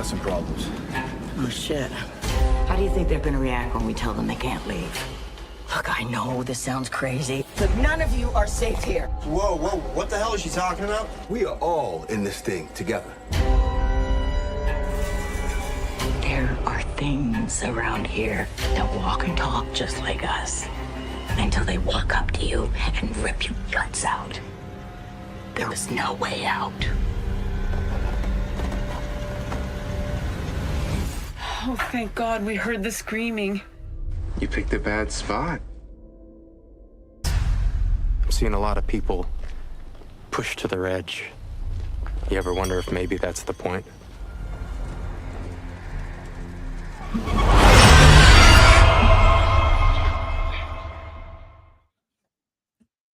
got some problems. Oh, shit. How do you think they're gonna react when we tell them they can't leave? Look, I know this sounds crazy, but none of you are safe here. Whoa, what the hell is she talking about? We are all in this thing together. There are things around here that walk and talk just like us until they walk up to you and rip your guts out. There is no way out. Oh, thank God we heard the screaming. You picked a bad spot. I'm seeing a lot of people pushed to their edge. You ever wonder if maybe that's the point?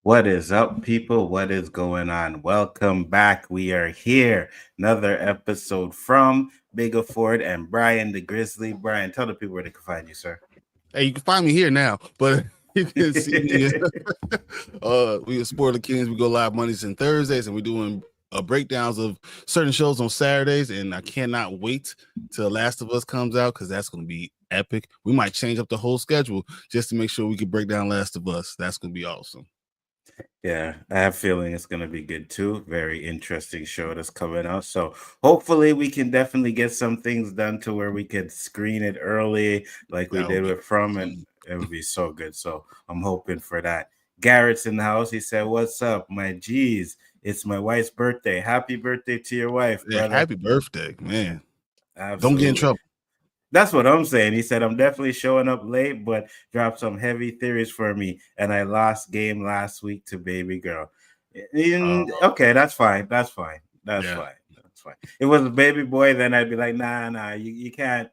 What is up, people? What is going on? Welcome back. We are here. Another episode from Bigger Ford and Brian the Grizzly. Brian, tell the people where they can find you, sir. Hey, you can find me here now, but you can see me. We are Sport of the Kings. We go live Mondays and Thursdays, and we're doing breakdowns of certain shows on Saturdays. And I cannot wait till Last of Us comes out because that's going to be epic. We might change up the whole schedule just to make sure we can break down Last of Us. That's going to be awesome. Yeah, I have a feeling it's going to be good too. Very interesting show that's coming out. So hopefully we can definitely get some things done to where we could screen it early like we did with From, and it would be so good. So I'm hoping for that. Garrett's in the house. He said, "What's up, my G's? It's my wife's birthday. Happy birthday to your wife, brother." Happy birthday, man. Absolutely. Don't get in trouble. That's what I'm saying. He said, "I'm definitely showing up late, but dropped some heavy theories for me. And I lost game last week to baby girl." Okay, that's fine. That's fine. That's fine. That's fine. If it was a baby boy, then I'd be like, nah, you can't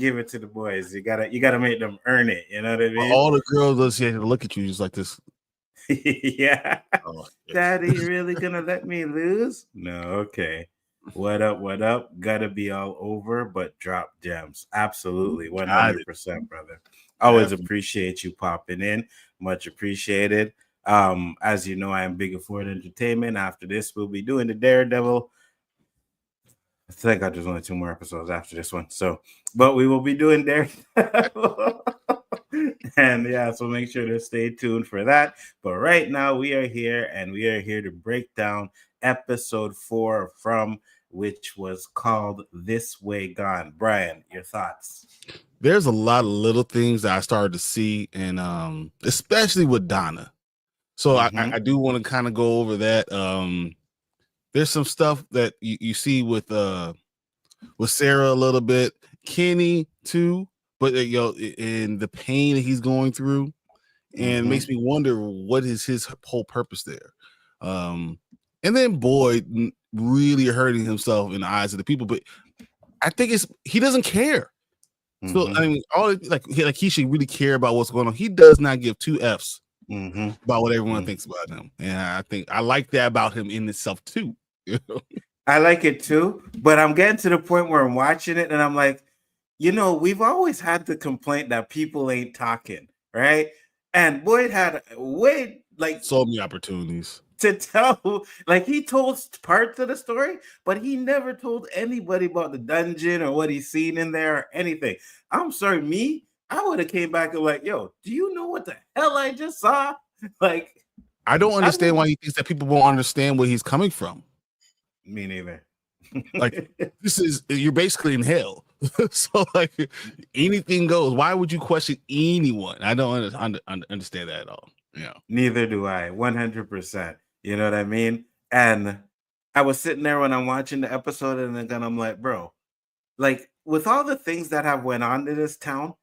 give it to the boys. You gotta make them earn it. You know what I mean? All the girls associated look at you just like this. Yeah. Daddy, you really gonna let me lose? No, okay. What up? Gotta be all over, but drop gems. Absolutely, 100%, brother. Always appreciate you popping in. Much appreciated. As you know, I am Bigger Ford Entertainment. After this, we'll be doing the Daredevil. I think there's only 2 more episodes after this one. So, but we will be doing Daredevil. And yeah, so make sure to stay tuned for that. But right now, we are here to break down episode 4 from which was called This Way Gone. Brian, your thoughts? There's a lot of little things that I started to see, and especially with Donna. So I do want to kind of go over that. There's some stuff that you see with Sara a little bit, Kenny too, but in the pain that he's going through, and makes me wonder what is his whole purpose there. And then Boyd really hurting himself in the eyes of the people, but I think he doesn't care. So I mean, he should really care about what's going on. He does not give 2 F's about what everyone thinks about him, and I think I like that about him in itself too. I like it too, but I'm getting to the point where I'm watching it and I'm like, we've always had the complaint that people ain't talking, right? And Boyd had so many opportunities to tell, he told parts of the story, but he never told anybody about the dungeon or what he's seen in there or anything. I'm sorry, I would have came back and yo, do you know what the hell I just saw? I don't understand why he thinks that people won't understand where he's coming from. Me neither. You're basically in hell. So anything goes. Why would you question anyone? I don't understand that at all. Yeah. Neither do I. 100%. You know what I mean? And I was sitting there when I'm watching the episode, and then I'm like, bro, with all the things that have went on in this town,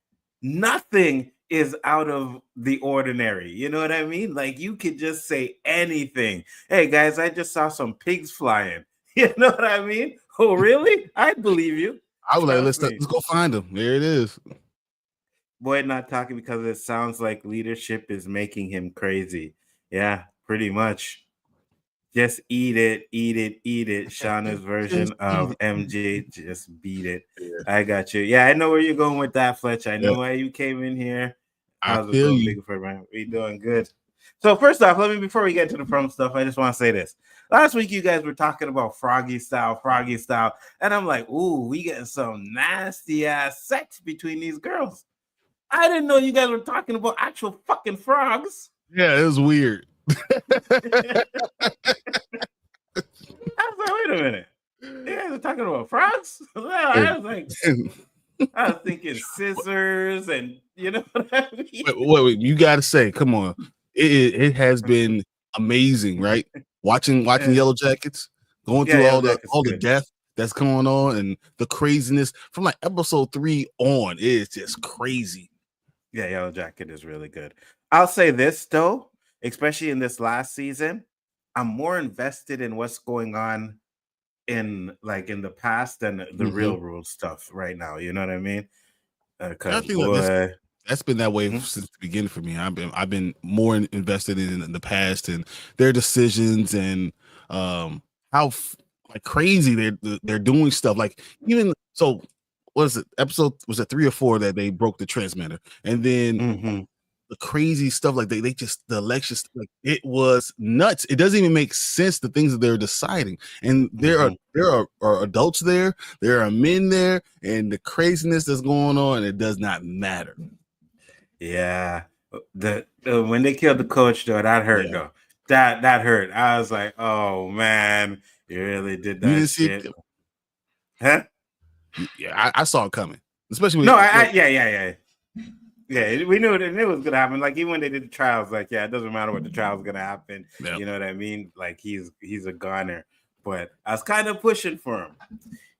nothing is out of the ordinary. You know what I mean? You could just say anything. Hey guys, I just saw some pigs flying. You know what I mean? Oh, really? I believe you. I was like, let's go find them. There it is. Boyd not talking because it sounds like leadership is making him crazy. Yeah, pretty much. Just eat it. Shauna's version of MJ, just beat it. Yeah. I got you. Yeah, I know where you're going with that, Fletch. I know why you came in here. I feel you. We doing good. So first off, before we get to the prom stuff, I just want to say this. Last week, you guys were talking about froggy style, and I'm like, ooh, we getting some nasty ass sex between these girls. I didn't know you guys were talking about actual fucking frogs. Yeah, it was weird. I was like, wait a minute. You guys are talking about frogs? I was like, I was thinking scissors, and you know what I mean? Wait, you got to say, come on. It has been amazing, right? Watching Yellow Jackets, going through all the death that's going on and the craziness from like episode 3 on. It is just crazy. Yeah, Yellow Jacket is really good. I'll say this though, especially in this last season, I'm more invested in what's going on in the past than the real world stuff right now. You know what I mean? I think that's been that way since the beginning for me. I've been more invested in the past and their decisions and how crazy they're doing stuff. Like even so, what is it? Episode was it 3 or 4 that they broke the transmitter, and then the crazy stuff like they just the election like it was nuts. It doesn't even make sense the things that they're deciding, and there are adults there, there are men there, and the craziness that's going on, it does not matter. Yeah, when they killed the coach though, that hurt though. That hurt. I was like, oh man, you really did that. You didn't shit. Huh? Yeah, I saw it coming, especially when yeah, we knew it was gonna happen. Like even when they did the trials, like it doesn't matter what the trial is gonna happen. Yep. You know what I mean? Like he's a goner. But I was kind of pushing for him.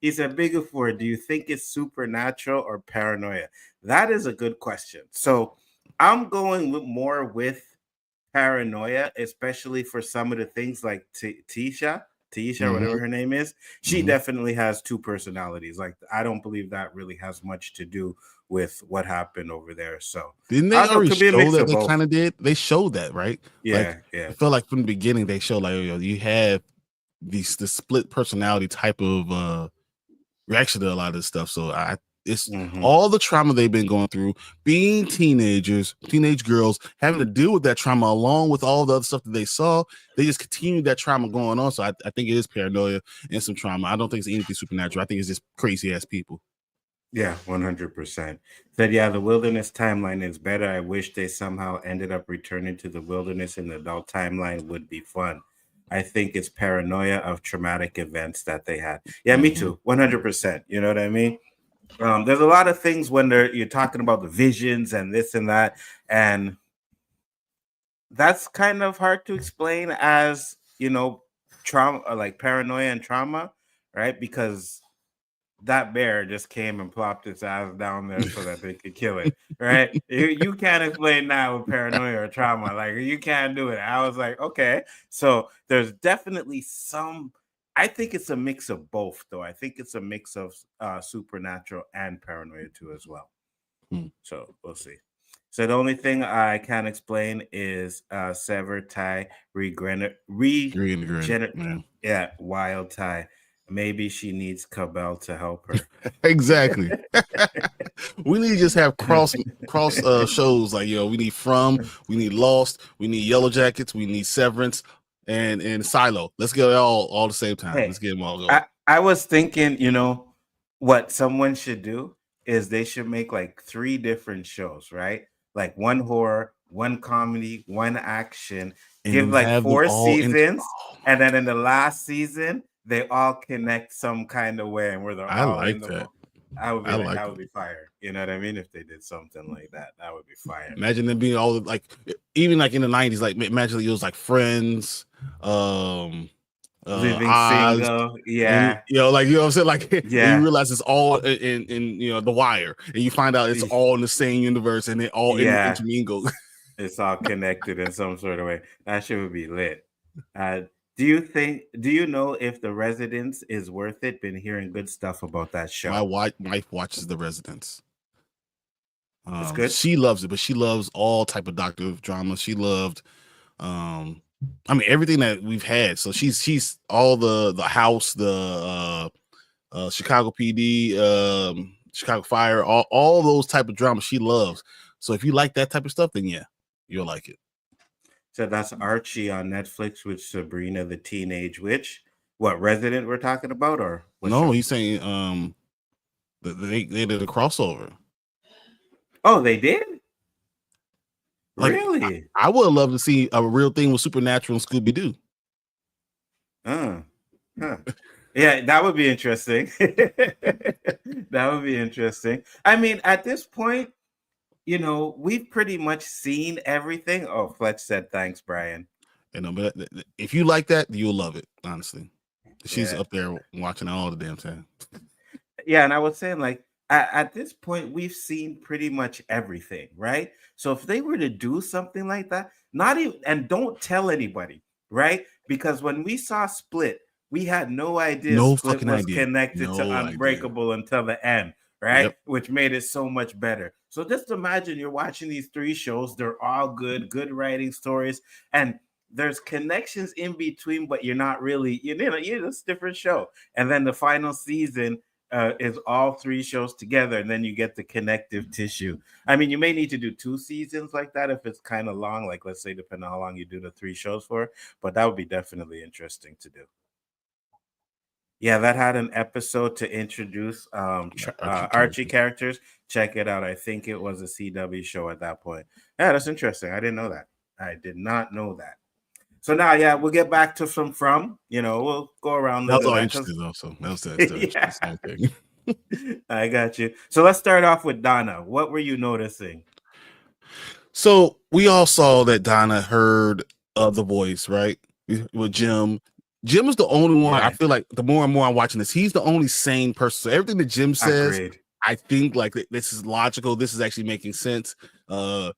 He said, "Bigger for it. Do you think it's supernatural or paranoia?" That is a good question. So I'm going more with paranoia, especially for some of the things like Tisha, whatever her name is. She definitely has 2 personalities. Like I don't believe that really has much to do with what happened over there. So didn't they already show that they kind of did? They showed that, right? Yeah. I felt like from the beginning they showed like you have the split personality type of reaction to a lot of this stuff. So it's all the trauma they've been going through, being teenage girls, having to deal with that trauma along with all the other stuff that they saw. They just continued that trauma going on. So I think it is paranoia and some trauma. I don't think it's anything supernatural. I think it's just crazy ass people. Yeah, 100%. Said, yeah, the wilderness timeline is better. I wish they somehow ended up returning to the wilderness in the adult timeline would be fun. I think it's paranoia of traumatic events that they had. Yeah, me too. 100%. You know what I mean? There's a lot of things when you're talking about the visions and this and that, and that's kind of hard to explain as, trauma, like paranoia and trauma, right? Because that bear just came and plopped its ass down there so that they could kill it, right? You can't explain that with paranoia or trauma. Like, you can't do it. I was like, okay. So there's definitely some, I think it's a mix of both, though. I think it's a mix of supernatural and paranoia, too, as well. So we'll see. So the only thing I can explain is sever tie, wild tie. Maybe she needs Cabell to help her. Exactly. We need to just have cross shows like we need we need Lost, we need Yellow Jackets, we need Severance, and Silo. Let's get it all the same time. Let's get them all going. I was thinking, what someone should do is they should make like 3 different shows, right? Like 1 horror, 1 comedy, 1 action. And give like 4 seasons, and then in the last season they all connect some kind of way, and where they're all like in the that. I would be that would be fire. You know what I mean? If they did something like that, that would be fire. Imagine them being all like, even like in the 90s, like imagine it was like Friends, Living Single, and, like what I'm saying, like you realize it's all in The Wire, and you find out it's all in the same universe, and they all intermingle. It's all connected in some sort of way. That shit would be lit. Do you know if The Residence is worth it? Been hearing good stuff about that show. My wife watches The Residence. It's good. She loves it, but she loves all type of doctor drama. She loved everything that we've had. So she's all the House, the Chicago PD, Chicago Fire, all those type of drama she loves. So if you like that type of stuff, then yeah, you'll like it. So that's Archie on Netflix with Sabrina the Teenage Witch. What, Resident we're talking about, or what No, show? he's saying they did a crossover. Oh, they did? Like, Really? I would love to see a real thing with Supernatural and Scooby Doo. Huh. Yeah, that would be interesting. That would be interesting. I mean, at this point, you know, we've pretty much seen everything. Oh, Fletch said thanks, Brian. You know, but if you like that, you'll love it. Honestly, she's Yeah. up there watching all the damn time. Yeah, and I was saying, like, at this point, we've seen pretty much everything, right? So if they were to do something like that, not even, and don't tell anybody, right? Because when we saw Split, we had no idea No Split fucking was idea. connected No to idea. Unbreakable until the end, right? Yep. Which made it so much better. So just imagine you're watching these 3 shows, they're all good writing stories, and there's connections in between, but you're not really, you know, it's a different show. And then the final season is all 3 shows together, and then you get the connective tissue. I mean, you may need to do 2 seasons like that if it's kind of long, like let's say depending on how long you do the 3 shows for, but that would be definitely interesting to do. Yeah, that had an episode to introduce Archie characters. Check it out. I think it was a CW show at that point. Yeah, that's interesting. I didn't know that. I did not know that. So now, yeah, we'll get back to from. You know, we'll go around. That was all interesting, also. That was the same thing. I got you. So let's start off with Donna. What were you noticing? So we all saw that Donna heard the voice, right? With Jim. Jim is the only one. I feel like the more and more I'm watching this, he's the only sane person. So everything that Jim says, Agreed. I think like this is logical. This is actually making sense.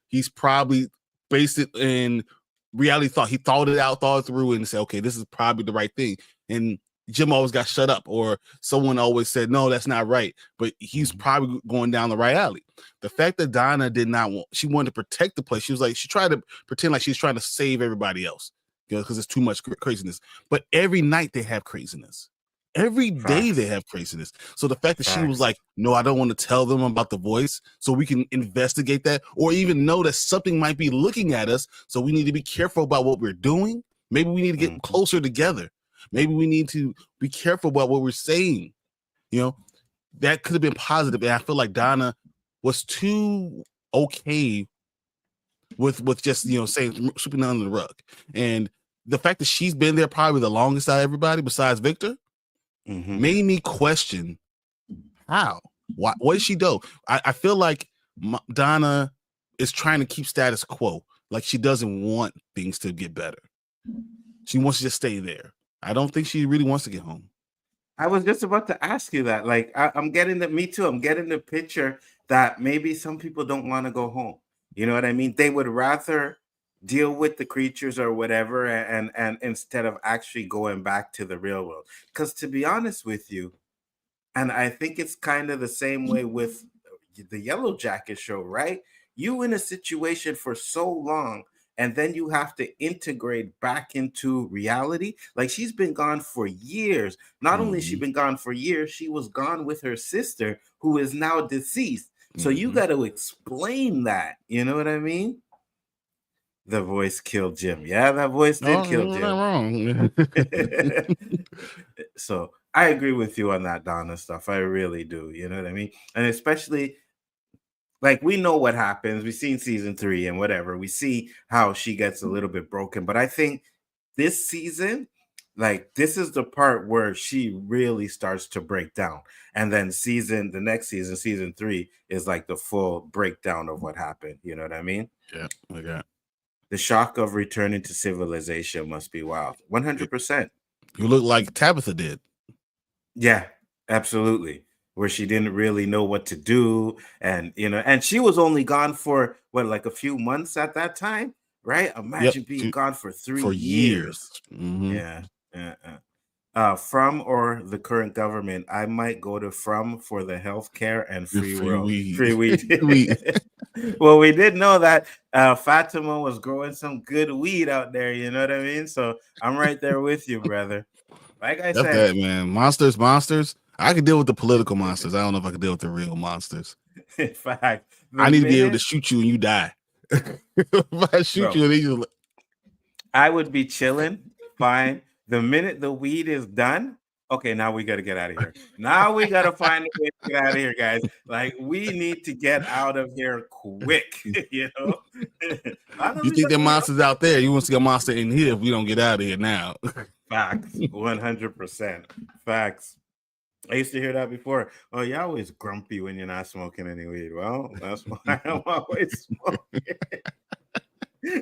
He's probably based it in reality. He thought it through, and said, okay, this is probably the right thing. And Jim always got shut up, or someone always said, no, that's not right. But he's probably going down the right alley. The fact that Donna did not want, she wanted to protect the place. She was like, she tried to pretend like she's trying to save everybody else, because it's too much craziness. But every night they have craziness. Every day they have craziness. So the fact that she was like, no, I don't want to tell them about the voice so we can investigate that, or even know that something might be looking at us. So we need to be careful about what we're doing. Maybe we need to get closer together. Maybe we need to be careful about what we're saying. You know, that could have been positive. And I feel like Donna was too okay with just, you know, saying sweeping under the rug. And the fact that she's been there probably the longest out of everybody besides Victor made me question how. What did she do? I feel like Donna is trying to keep status quo. Like she doesn't want things to get better. She wants to just stay there. I don't think she really wants to get home. I was just about to ask you that. Like, I'm getting the, me too. I'm getting the picture that maybe some people don't want to go home. You know what I mean? They would rather deal with the creatures or whatever, and instead of actually going back to the real world. Because to be honest with you, and I think it's kind of the same way with the Yellow Jacket show, right? You in a situation for so long, and then you have to integrate back into reality. Like she's been gone for years. Not only has she been gone for years, she was gone with her sister, who is now deceased. So you got to explain that. You know what I mean? The voice killed Jim. Yeah, that voice did kill Jim. Wrong. So I agree with you on that Donna stuff. I really do. You know what I mean? And especially, like, we know what happens. We've seen season 3 and whatever. We see how she gets a little bit broken. But I think this season, like, this is the part where she really starts to break down. And then the next season, season 3, is like the full breakdown of what happened. You know what I mean? Yeah, like that. The shock of returning to civilization must be wild. 100%. You look like Tabitha did. Yeah, absolutely. Where she didn't really know what to do. And, you know, and she was only gone for what, like a few months at that time, right? Imagine being gone for 3 years. Yeah. From or the current government, I might go to from for the healthcare and free world. Free weed. Well, we did know that Fatima was growing some good weed out there. You know what I mean? So I'm right there with you, brother. Like I said, that, man. Monsters. I can deal with the political monsters. I don't know if I can deal with the real monsters. In fact, I need to be able to shoot you and you die. If I shoot you and they just I would be chilling, fine. The minute the weed is done, okay, now we got to get out of here. Now we got to find a way to get out of here, guys. Like, we need to get out of here quick, you know? You think there are monsters out there? You want to see a monster in here if we don't get out of here now? Facts, 100%. Facts. I used to hear that before. Oh, you're always grumpy when you're not smoking any weed. Well, that's why I'm always smoking. You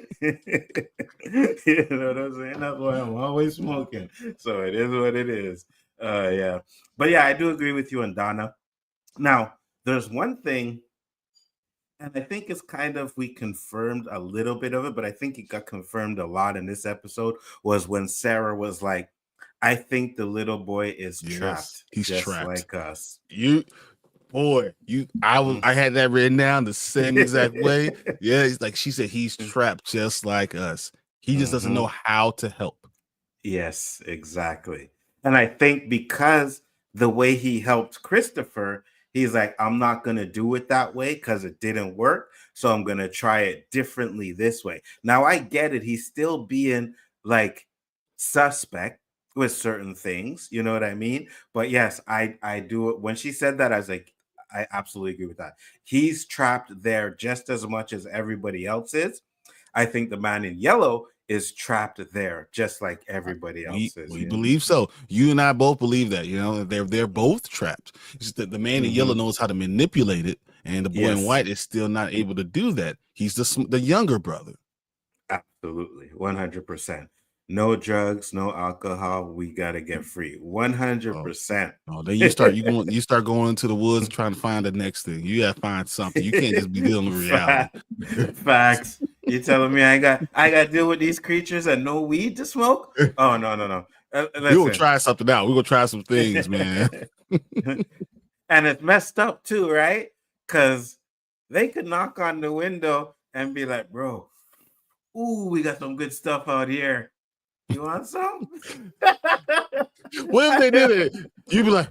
know what I'm saying? That's why I'm always smoking. So it is what it is. Yeah. But yeah, I do agree with you and Donna. Now, there's one thing, and I think it's kind of, we confirmed a little bit of it, but I think it got confirmed a lot in this episode, was when Sara was like, I think the little boy is trapped. He's just trapped like us. I had that written down the same exact way. Yeah, it's like she said, he's trapped just like us. He just doesn't know how to help. Yes, exactly. And I think because the way he helped Christopher, he's like, I'm not going to do it that way because it didn't work. So I'm going to try it differently this way. Now, I get it. He's still being like suspect with certain things. You know what I mean? But yes, I do it. When she said that, I was like, I absolutely agree with that. He's trapped there just as much as everybody else is. I think the man in yellow is trapped there just like everybody else is. We believe so. You and I both believe that, you know, they're both trapped. It's just that the man in yellow knows how to manipulate it, and the boy in white is still not able to do that. He's the younger brother. Absolutely. 100%. No drugs, no alcohol. We gotta get free. 100%. Oh, then you start going into the woods trying to find the next thing. You gotta find something. You can't just be dealing with reality. Facts. You telling me I got to deal with these creatures and no weed to smoke? Oh no. We're gonna try something out. We're gonna try some things, man. And it's messed up too, right? Because they could knock on the window and be like, bro, ooh, we got some good stuff out here. You want some? What if they did it? You'd be like,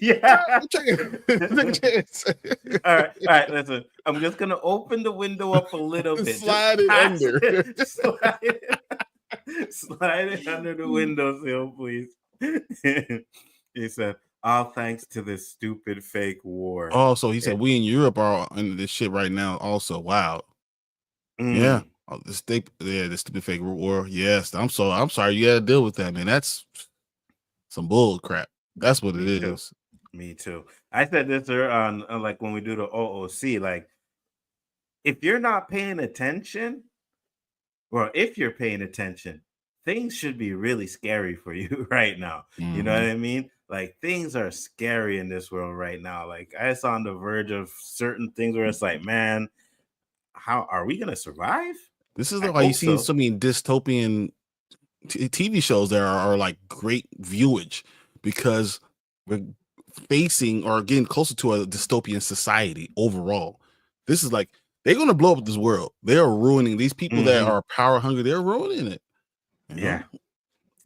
yeah. Take a chance. All right. Listen, I'm just gonna open the window up a little bit. Slide it under. Slide it under the windowsill, please. He said, all thanks to this stupid fake war. Oh, so he said we in Europe are in this shit right now. Also, wow. Yeah. Oh, the stupid fake war. Yes, I'm sorry you had to deal with that, man. That's some bull crap. That's what it is. Me too. I said this on like when we do the OOC, like if you're not paying attention, or if you're paying attention, things should be really scary for you right now. You know what I mean? Like things are scary in this world right now. Like I was on the verge of certain things where it's like, man, how are we gonna survive? This is why you see so many dystopian TV shows that are like great viewage, because we're facing or getting closer to a dystopian society overall. This is like they're gonna blow up this world. They are ruining these people that are power hungry. They're ruining it. Yeah.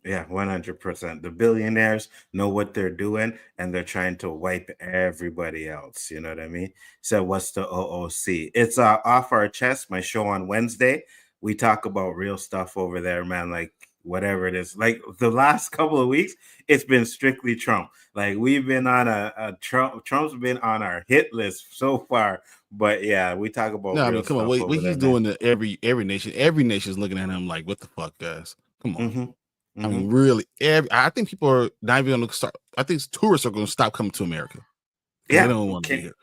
Yeah, 100%. The billionaires know what they're doing, and they're trying to wipe everybody else. You know what I mean? So what's the OOC? It's Off Our Chest, my show on Wednesday. We talk about real stuff over there, man. Like whatever it is. Like the last couple of weeks, it's been strictly Trump. Like we've been on a Trump's been on our hit list so far. But yeah, we talk about. No, I mean, come on, what he's doing to every nation. Every nation is looking at him like, what the fuck, guys? Come on. I mean, really, I think people are not even going to start. I think tourists are going to stop coming to America. Yeah, they don't want to be here.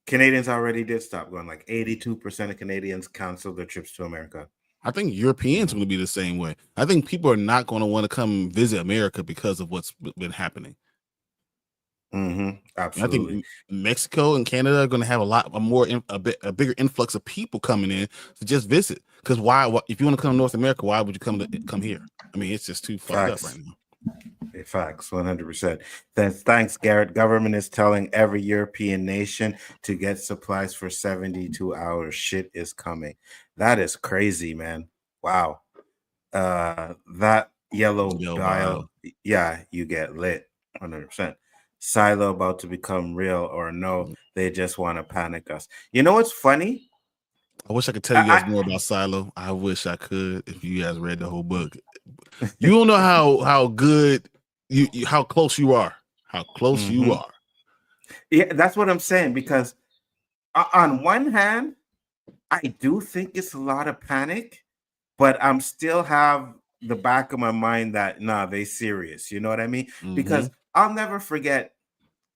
Canadians already did stop going. Like 82% of Canadians canceled their trips to America. I think Europeans will be the same way. I think people are not going to want to come visit America because of what's been happening. Absolutely. I think Mexico and Canada are going to have a bigger influx of people coming in to just visit. Because why? If you want to come to North America, why would you come here? I mean, it's just too fucked up right now. Facts, 100%. Thanks, Garrett. Government is telling every European nation to get supplies for 72 hours. Shit is coming. That is crazy, man. Wow. That yellow dial. Yeah, you get lit. 100%. Silo about to become real, or no, they just want to panic us. You know what's funny? I wish I could tell you guys more about Silo. I wish I could. If you guys read the whole book, you don't know how good you how close you are. How close you are. Yeah, that's what I'm saying. Because on one hand, I do think it's a lot of panic, but I'm still have the back of my mind that nah, they serious. You know what I mean? Because I'll never forget.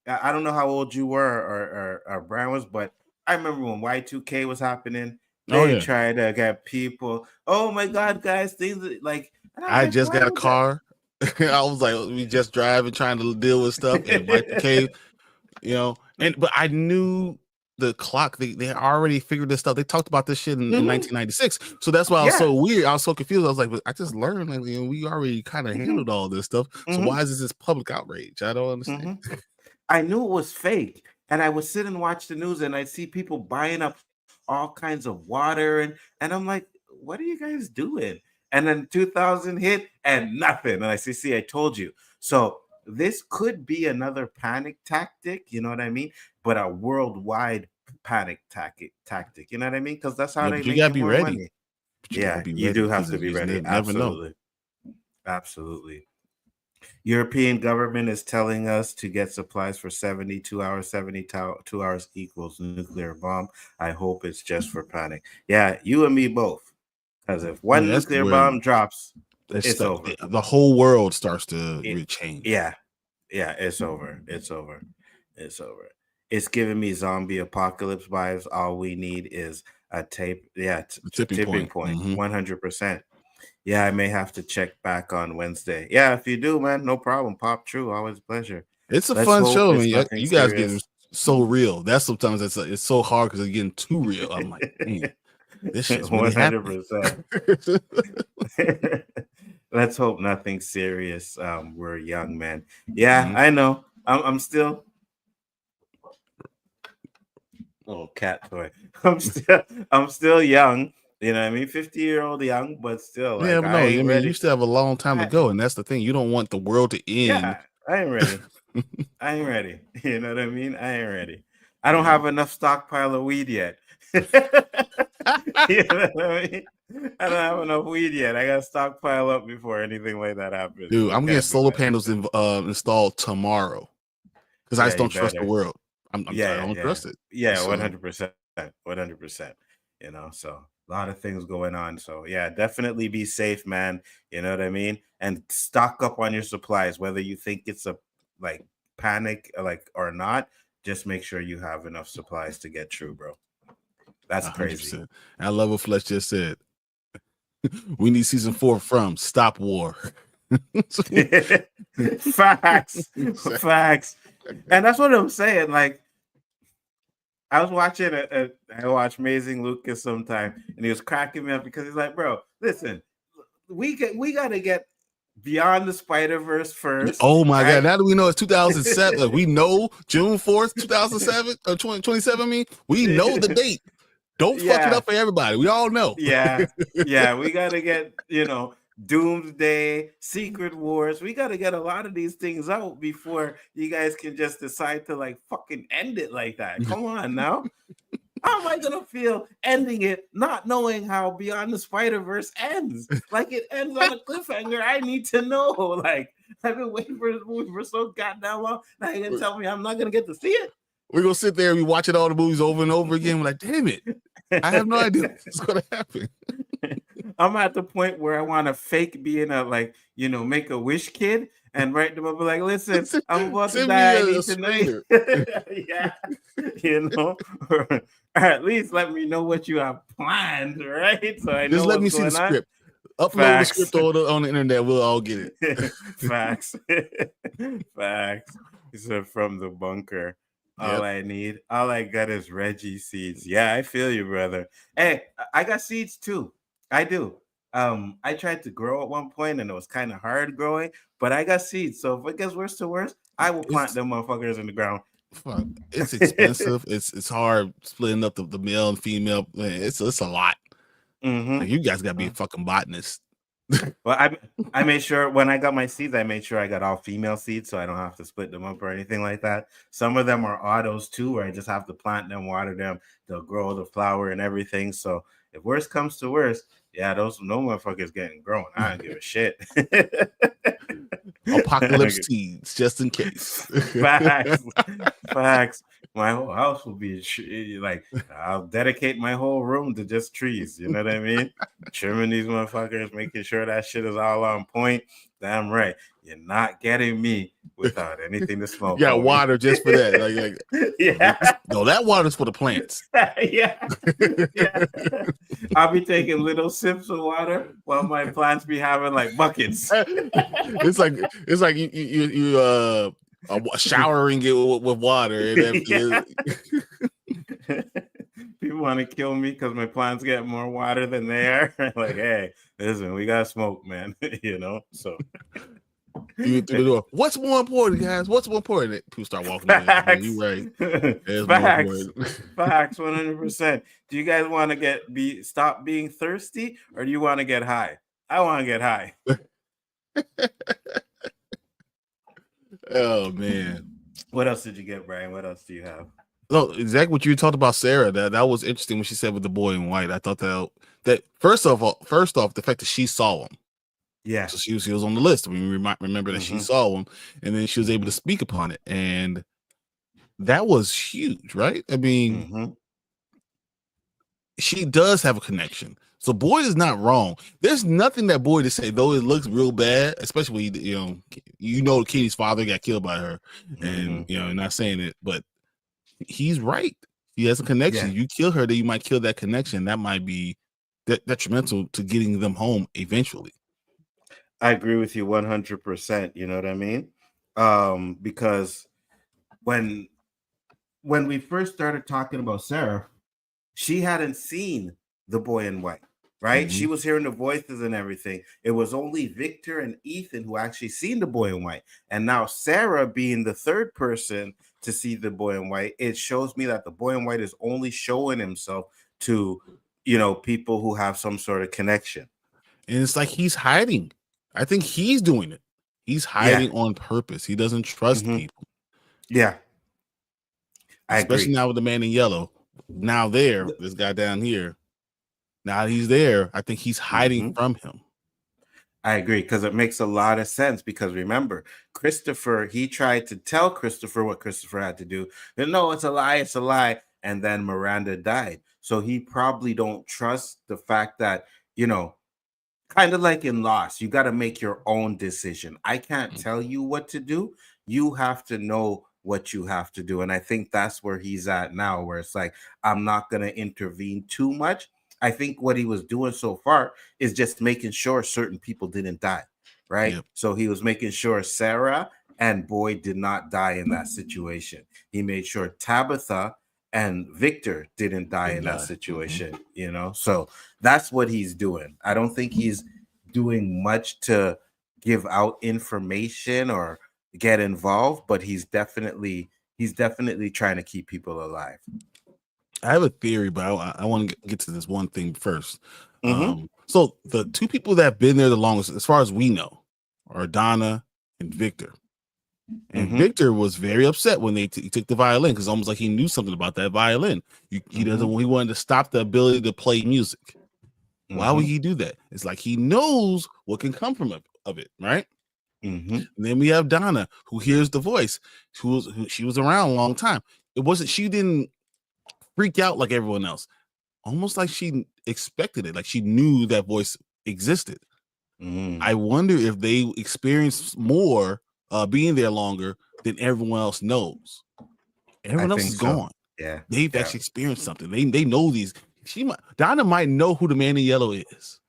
I don't know how old you were or Brian was, but I remember when Y2K was happening. They tried to get people. Oh my God, guys! Things like I just got a car. I was like, we just driving, trying to deal with stuff, and Y2K, you know. But I knew the clock. They already figured this stuff. They talked about this shit in 1996. So that's why I was so weird. I was so confused. I was like, I just learned, like, you know, we already kind of handled all this stuff. So why is this public outrage? I don't understand. I knew it was fake, and I would sit and watch the news, and I'd see people buying up all kinds of water, and I'm like, what are you guys doing? And then 2000 hit, and nothing. And I see, I told you. So this could be another panic tactic, you know what I mean? But a worldwide panic tactic, you know what I mean? Because that's how they you make gotta be more ready. money. You do have to be ready. Absolutely. Absolutely. European government is telling us to get supplies for 72 hours. 72 hours equals nuclear bomb. I hope it's just for panic. Yeah, you and me both. Because if one nuclear bomb drops, it's over. The whole world starts to change. Yeah, it's over. It's over. It's over. It's giving me zombie apocalypse vibes. All we need is a tipping point. 100%. Yeah, I may have to check back on Wednesday. Yeah, if you do, man, no problem. Pop true, always a pleasure. It's a fun show. I mean, you guys get so real. That's sometimes it's so hard because it's getting too real. I'm like, man, this shit's really 100%. Let's hope nothing serious. We're young, man. Yeah, I know. I'm still. Oh, cat toy. I'm still young. You know what I mean? 50-year-old young, but still. Like, yeah, but no, I mean, you still have a long time to go, and that's the thing. You don't want the world to end. Yeah, I ain't ready. I ain't ready. You know what I mean? I ain't ready. I don't have enough stockpile of weed yet. You know what I mean? I don't have enough weed yet. I got to stockpile up before anything like that happens. Dude, I'm getting solar panels installed tomorrow because I just don't trust the world. I don't trust it. Yeah, 100%. 100%. You know, so a lot of things going on. So yeah, definitely be safe, man. You know what I mean? And stock up on your supplies, whether you think it's a like panic or not. Just make sure you have enough supplies to get through, bro. That's 100%. Crazy. I love what Fletch just said. We need season 4 from Stop War. Facts. And that's what I'm saying. Like, I was watching I watch Amazing Lucas sometime, and he was cracking me up because he's like, bro, listen, we got to get beyond the Spider-Verse first. Oh my God. Now that we know it's 2007, like we know June 4th, 2007 or 2027. I mean, we know the date. Don't fuck it up for everybody. We all know. Yeah. We got to get, Doomsday, Secret Wars. We got to get a lot of these things out before you guys can just decide to like fucking end it like that. Come on now. How am I gonna feel ending it not knowing how Beyond the Spider-Verse ends? Like it ends on a cliffhanger. I need to know. Like I've been waiting for this movie for so goddamn long. Now you're gonna tell me I'm not gonna get to see it. We're gonna sit there and be watching all the movies over and over again. We're like, damn it. I have no idea what's gonna happen. I'm at the point where I want to fake being a make a wish kid and write them up like, listen, I'm about to die. I need to know. Or at least let me know what you have planned, right? So I know. Just let me see the script. Upload the script on the internet. We'll all get it. Facts. He said from the bunker. All I need, all I got is Reggie seeds. Yeah, I feel you, brother. Hey, I got seeds too. I do. I tried to grow at one point and it was kind of hard growing, but I got seeds. So if it gets worse to worse, I will plant them motherfuckers in the ground. It's expensive. it's hard splitting up the male and female. It's a lot. Like, you guys gotta be a fucking botanist. Well, I made sure when I got my seeds, I made sure I got all female seeds, so I don't have to split them up or anything like that. Some of them are autos too, where I just have to plant them, water them, they'll grow the flower and everything. So if worst comes to worst, yeah, those no motherfuckers getting grown. I don't give a shit. Apocalypse seeds, just in case. Facts. My whole house will be like, I'll dedicate my whole room to just trees. You know what I mean? Trimming these motherfuckers, making sure that shit is all on point. Damn right. You're not getting me without anything to smoke. Yeah, water just for that. Like yeah. No, that water's for the plants. yeah. I'll be taking little sips of water while my plants be having like buckets. it's like you showering it with water. And people want to kill me because my plants get more water than they are. Like, hey, listen, we got smoke, man. You know, so. What's more important, guys? What's more important? People start walking away. You're right. Facts, 100%. Do you guys want to stop being thirsty, or do you want to get high? I want to get high. Oh man. What else did you get, Brian? What else do you have? No, exactly what you talked about, Sarah. That was interesting when she said with the boy in white. I thought that first off, the fact that she saw him. Yeah. So she was on the list. We remember that she saw him, and then she was able to speak upon it, and that was huge, right? I mean, she does have a connection. So Boyd is not wrong. There's nothing that Boyd to say, though it looks real bad, especially when Katie's father got killed by her, and not saying it, but he's right. He has a connection. You kill her, then you might kill that connection. That might be detrimental to getting them home eventually. I agree with you 100%. You know what I mean? Because when we first started talking about Sara, she hadn't seen the boy in white, right? She was hearing the voices and everything. It was only Victor and Ethan who actually seen the boy in white. And now Sara being the third person to see the boy in white, it shows me that the boy in white is only showing himself to, people who have some sort of connection. And it's like he's hiding. I think he's doing it. He's hiding on purpose. He doesn't trust people. Yeah. Especially now with the man in yellow. Now this guy down here. Now he's there. I think he's hiding from him. I agree, because it makes a lot of sense. Because remember, Christopher, he tried to tell Christopher what Christopher had to do. And no, it's a lie. And then Miranda died. So he probably don't trust the fact that, kind of like in Lost, you got to make your own decision. I can't tell you what to do. You have to know what you have to do. And I think that's where he's at now, where it's like, I'm not going to intervene too much. I think what he was doing so far is just making sure certain people didn't die, right? Yep. So he was making sure Sara and Boyd did not die in that situation. He made sure Tabitha and Victor didn't die in that situation, So that's what he's doing. I don't think he's doing much to give out information or get involved, but he's definitely trying to keep people alive. I have a theory, but I want to get to this one thing first. So the two people that have been there the longest, as far as we know, are Donna and Victor. And Victor was very upset when he took the violin, because almost like he knew something about that violin. He wanted to stop the ability to play music. Why would he do that? It's like he knows what can come from it, right? And then we have Donna, who hears the voice, who she was around a long time. She didn't freak out like everyone else. Almost like she expected it, like she knew that voice existed. I wonder if they experienced more being there longer than everyone else knows. Everyone else is gone. Yeah, they've actually experienced something. They know these. Donna might know who the man in yellow is.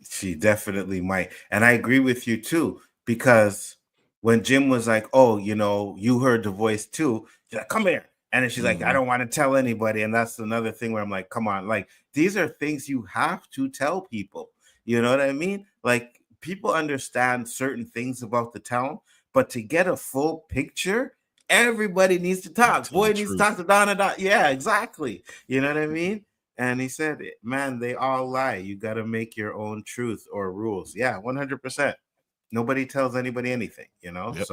She definitely might, and I agree with you too, because when Jim was like, "Oh, you heard the voice too," she's like, "Come here," and then she's like, "I don't want to tell anybody," and that's another thing where I'm like, "Come on, like these are things you have to tell people." You know what I mean? Like, people understand certain things about the town, but to get a full picture, everybody needs to talk. Boy needs to talk to Donna. Yeah, exactly. You know what I mean? And he said, man, they all lie. You got to make your own truth or rules. Yeah, 100%. Nobody tells anybody anything, you know? Yep.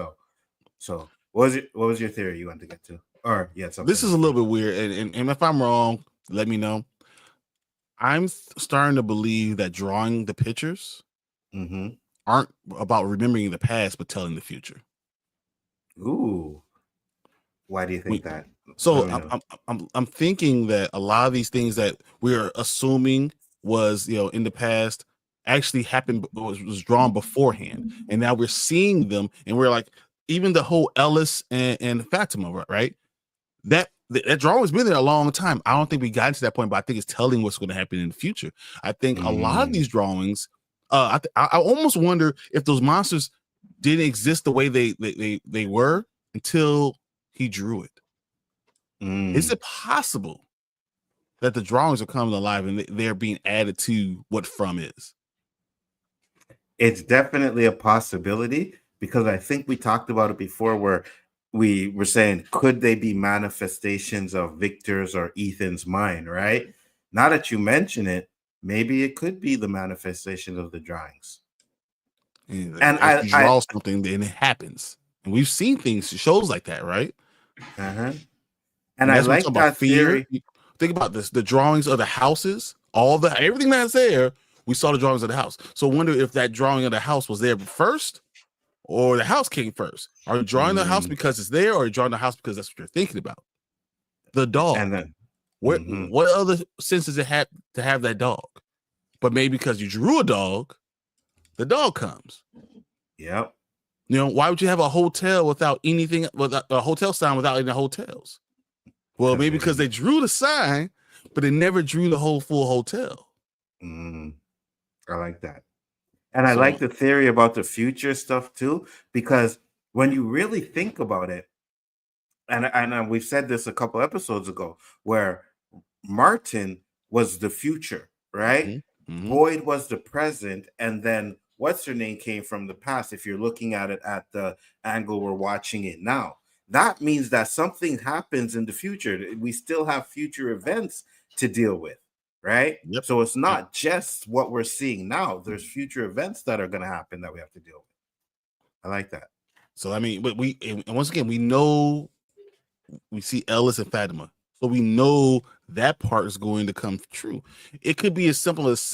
So what was your theory you wanted to get to? Or yeah, This is a little bit weird. And if I'm wrong, let me know. I'm starting to believe that drawing the pictures aren't about remembering the past, but telling the future. Ooh. Why do you think that? So I'm thinking that a lot of these things that we're assuming was, you know, in the past actually happened, was drawn beforehand, and now we're seeing them, and we're like, even the whole Ellis and Fatima, right? That drawing has been there a long time. I don't think we got to that point, but I think it's telling what's going to happen in the future. I think a lot of these drawings, I almost wonder if those monsters didn't exist the way they were until he drew it. Is it possible that the drawings are coming alive and they're being added to what From is? It's definitely a possibility, because I think we talked about it before, where we were saying, could they be manifestations of Victor's or Ethan's mind, right? Now that you mention it, maybe it could be the manifestation of the drawings. And I draw something, then it happens. And we've seen things, shows like that, right? And I like that theory. Think about this: the drawings of the houses, everything that's there. We saw the drawings of the house. So I wonder if that drawing of the house was there first, or the house came first. Are you drawing the house because it's there, or are you drawing the house because that's what you're thinking about? The dog. And then what other sense does it have to have that dog? But maybe because you drew a dog, the dog comes. Yep. You know, why would you have a hotel without anything, without a hotel sign without any hotels? Well, maybe because they drew the sign, but they never drew the whole full hotel. I like that. And I like the theory about the future stuff too, because when you really think about it, and we've said this a couple episodes ago, where Martin was the future, right? Boyd was the present, and then what's her name came from the past. If you're looking at it at the angle we're watching it now, that means that something happens in the future. We still have future events to deal with, right? Yep. So it's not just what we're seeing now. There's future events that are going to happen that we have to deal with. I like that. So I mean, but once again, we know, we see Ellis and Fatima, so we know that part is going to come true. It could be as simple as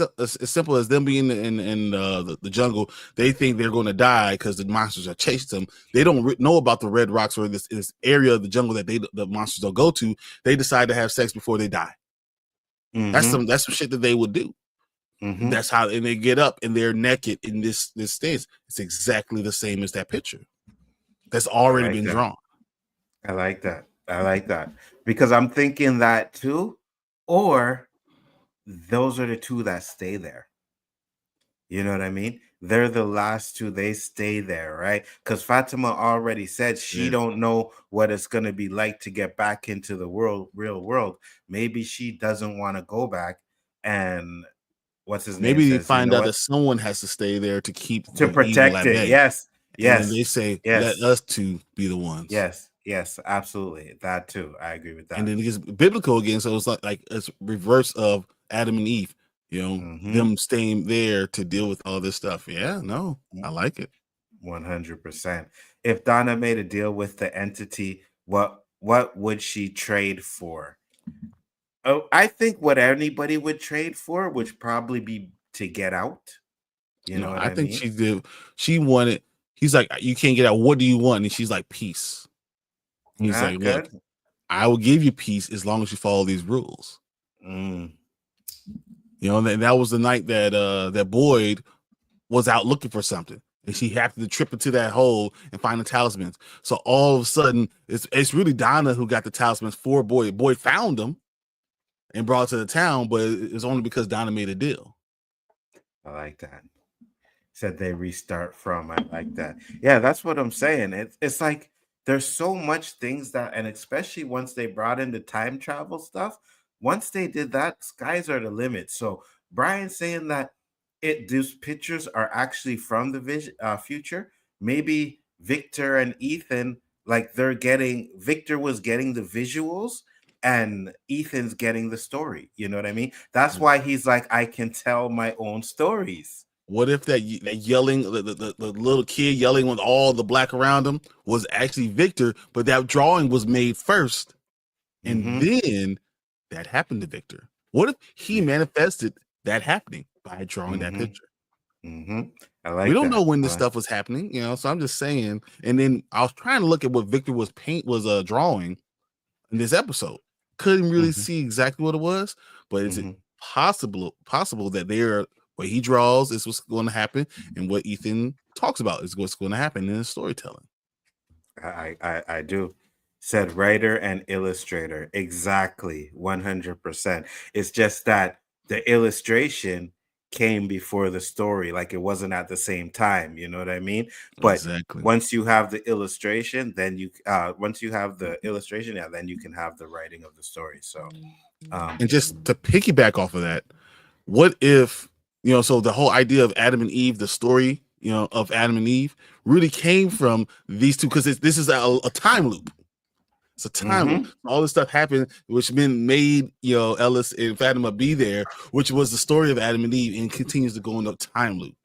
them being in the jungle. They think they're going to die because the monsters are chasing them. They don't know about the red rocks or this area of the jungle that the monsters don't go to. They decide to have sex before they die. That's some shit that they would do. That's how, and they get up and they're naked in this stance. It's exactly the same as that picture that's already been drawn. I like that. I like that, because I'm thinking that too, or those are the two that stay there. You know what I mean? They're the last two. They stay there, right? Because Fatima already said she don't know what it's going to be like to get back into the real world. Maybe she doesn't want to go back. And what's his name? Maybe they find out that someone has to stay there to protect it. Yes. And they say, let us two be the ones. Yes, absolutely. That too. I agree with that. And then it gets biblical again. So it's like it's reverse of Adam and Eve, you know, them staying there to deal with all this stuff. Yeah, no, I like it. 100%. If Donna made a deal with the entity, what would she trade for? Oh, I think what anybody would trade for would probably be to get out. You know what I think mean? she did. She wanted, he's like, you can't get out. What do you want? And she's like, peace. He's like, look, I will give you peace as long as you follow these rules. You know, and that was the night that that Boyd was out looking for something, and she happened to trip into that hole and find the talismans. So all of a sudden, it's really Donna who got the talismans for Boyd. Boyd found them and brought it to the town, but it's only because Donna made a deal. I like that. Said they restart from. I like that. Yeah, that's what I'm saying. It's like there's so much things that, and especially once they brought in the time travel stuff, once they did that, skies are the limit. So Brian saying that these pictures are actually from the future. Maybe Victor and Ethan, like Victor was getting the visuals, and Ethan's getting the story. You know what I mean? That's why he's like, I can tell my own stories. What if that yelling, the little kid yelling with all the black around him was actually Victor, but that drawing was made first, and then that happened to Victor? What if he manifested that happening by drawing that picture? I like. We don't know when this stuff was happening, you know. So I'm just saying. And then I was trying to look at what Victor was drawing in this episode. Couldn't really see exactly what it was, but is it possible that what he draws is what's going to happen, and what Ethan talks about is what's going to happen in his storytelling? I do. Said writer and illustrator. Exactly. 100%. It's just that the illustration came before the story. Like, it wasn't at the same time. You know what I mean? But once you have the illustration, then you then you can have the writing of the story. So and just to piggyback off of that, what if, you know, so the whole idea of Adam and Eve, the story, you know, of Adam and Eve really came from these two, because this is a time loop. It's a time loop. All this stuff happened, which made, you know, Ellis and Fatima be there, which was the story of Adam and Eve, and continues to go in a time loop.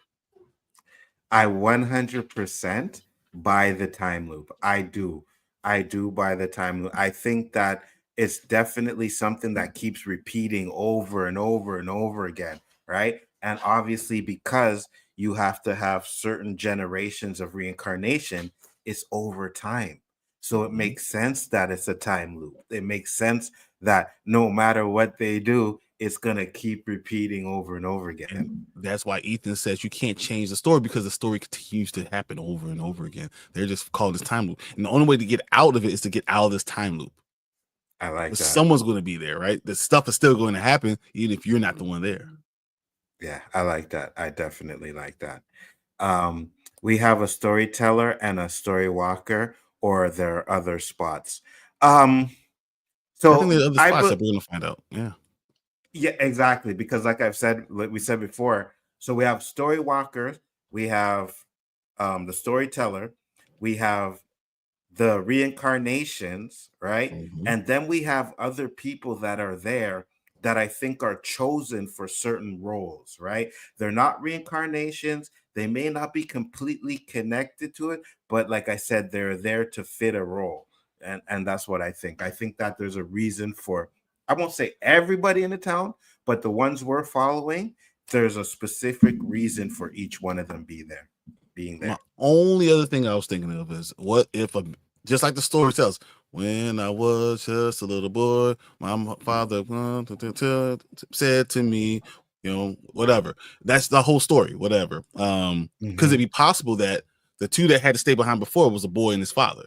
I 100% buy the time loop. I do buy the time loop. I think that it's definitely something that keeps repeating over and over and over again, right? And obviously, because you have to have certain generations of reincarnation, it's over time. So it makes sense that it's a time loop. It makes sense that no matter what they do, it's going to keep repeating over and over again. And that's why Ethan says you can't change the story, because the story continues to happen over and over again. They're just called this time loop. And the only way to get out of it is to get out of this time loop. I like that. Someone's going to be there, right? The stuff is still going to happen, even if you're not the one there. Yeah, I like that. I definitely like that. We have a storyteller and a story walker, or there are other spots. So I think there are other spots that we're going to find out. Yeah, exactly. Because like we said before, so we have story walkers, we have the storyteller, we have the reincarnations, right? And then we have other people that are there that I think are chosen for certain roles, right? They're not reincarnations. They may not be completely connected to it, but like I said, they're there to fit a role. And that's what I think. I think that there's a reason for, I won't say everybody in the town, but the ones we're following, there's a specific reason for each one of them being there. My only other thing I was thinking of is, what if, just like the story tells, when I was just a little boy, my father said to me, you know, whatever. That's the whole story, whatever. Could it be possible that the two that had to stay behind before was a boy and his father?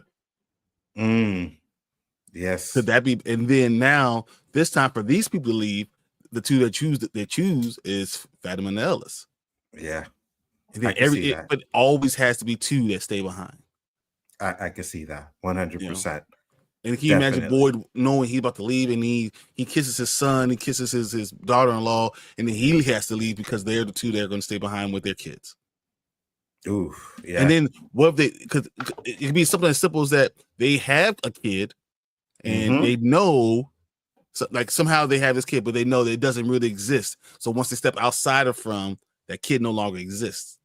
Yes. Could that be? And then now, this time for these people to leave, the two that choose is Fatima and Ellis. Yeah. And then but it always has to be two that stay behind. I can see that 100%. And can you imagine Boyd knowing he's about to leave, and he kisses his son, he kisses his daughter-in-law, and then he has to leave because they're the two that are going to stay behind with their kids. Ooh, yeah. And then what if because it could be something as simple as that they have a kid, and they know, like somehow they have this kid, but they know that it doesn't really exist. So once they step outside of that kid no longer exists.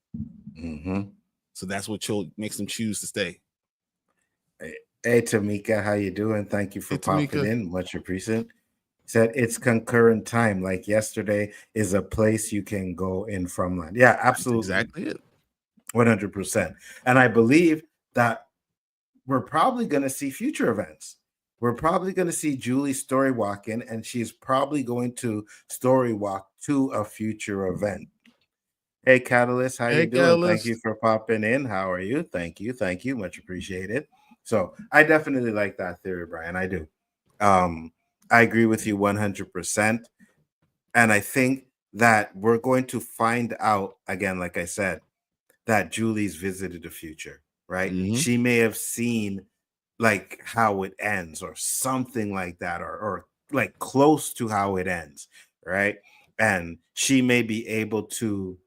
So that's what makes them choose to stay. Hey, Tamika, how you doing? Thank you for popping in. Much appreciated. Said it's concurrent time. Like yesterday is a place you can go in from land. Yeah, absolutely. That's exactly it. 100%. And I believe that we're probably going to see future events. We're probably going to see Julie story walking, and she's probably going to story walk to a future event. Hey, Catalyst, how you doing? Catalyst. Thank you for popping in. How are you? Thank you. Much appreciated. So I definitely like that theory, Brian. I do. I agree with you 100%. And I think that we're going to find out, again, like I said, that Julie's visited the future, right? She may have seen like how it ends or something like that, or like close to how it ends, right? And she may be able to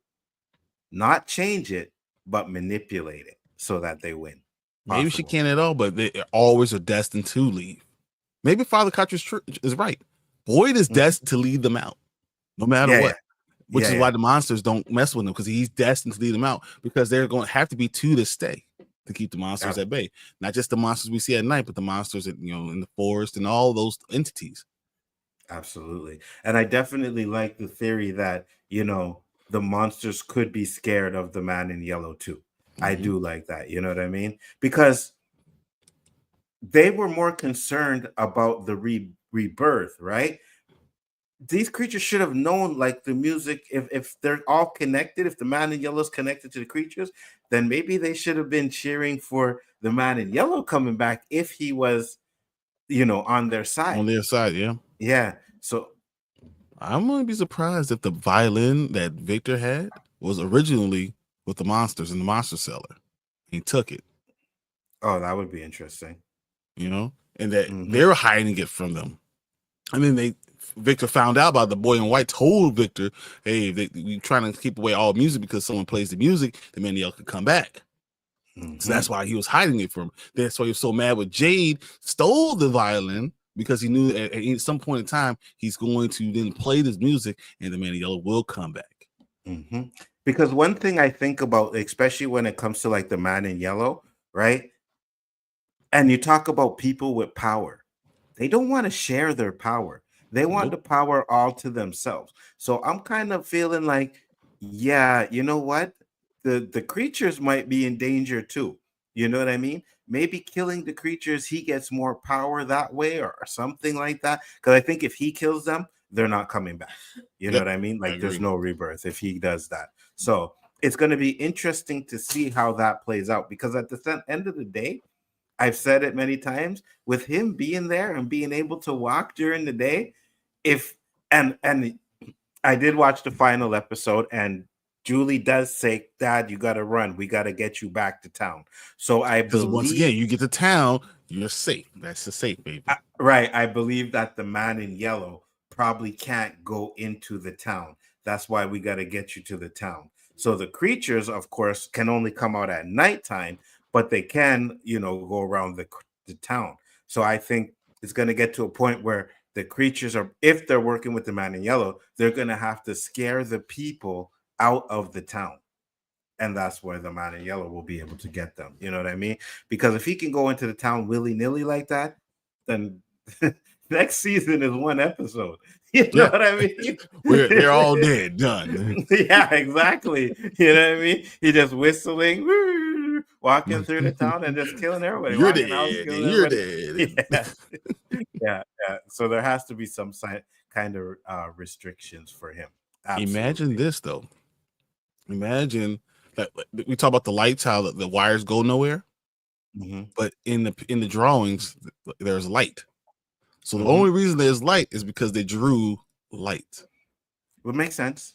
not change it, but manipulate it so that they win. Maybe she can't at all, but they always are destined to leave. maybe Father Cartridge is right. Boyd is destined to lead them out, no matter what. Which is why the monsters don't mess with him, because he's destined to lead them out, because they're going to have to be two to stay to keep the monsters at bay. Not just the monsters we see at night, but the monsters that, in the forest and all those entities. Absolutely. And I definitely like the theory that, the monsters could be scared of the man in yellow too. I do like that. You know what I mean? Because they were more concerned about the rebirth, right? These creatures should have known, like, the music, if they're all connected, if the man in yellow is connected to the creatures, then maybe they should have been cheering for the man in yellow coming back if he was, on their side. On their side, yeah. Yeah. So I'm going to be surprised if the violin that Victor had was originally with the monsters in the monster cellar. He took it. Oh, that would be interesting. And that they were hiding it from them. And then Victor found out about the boy in white, told Victor, hey, we trying to keep away all music because someone plays the music, the man yellow could come back. So that's why he was hiding it from him. That's why he was so mad when Jade stole the violin, because he knew at some point in time he's going to then play this music and the man in yellow will come back. Because one thing I think about, especially when it comes to like the man in yellow, right? And you talk about people with power. They don't want to share their power. They want the power all to themselves. So I'm kind of feeling like, yeah, you know what? The creatures might be in danger too. You know what I mean? Maybe killing the creatures, he gets more power that way or something like that. Because I think if he kills them, they're not coming back. You know what I mean? Like, there's no rebirth if he does that. So it's going to be interesting to see how that plays out. Because at the end of the day, I've said it many times, with him being there and being able to walk during the day, and I did watch the final episode, and Julie does say, Dad, you got to run. We got to get you back to town. So I believe, once again, you get to town, you're safe. That's the safe, baby. Right. I believe that the man in yellow probably can't go into the town. That's why we got to get you to the town. So the creatures, of course, can only come out at nighttime, but they can, go around the town. So I think it's going to get to a point where the creatures are, if they're working with the man in yellow, they're going to have to scare the people out of the town. And that's where the man in yellow will be able to get them. You know what I mean? Because if he can go into the town willy-nilly like that, then next season is one episode. You know what I mean? They're all dead, done. Yeah, exactly. You know what I mean? He just whistling, walking through the town and just killing everybody. You're dead. You're dead. Yeah. So there has to be some kind of restrictions for him. Absolutely. Imagine this, though. Imagine that we talk about the lights, how the wires go nowhere, but in the drawings there's light. So the only reason there's light is because they drew light. Would make sense,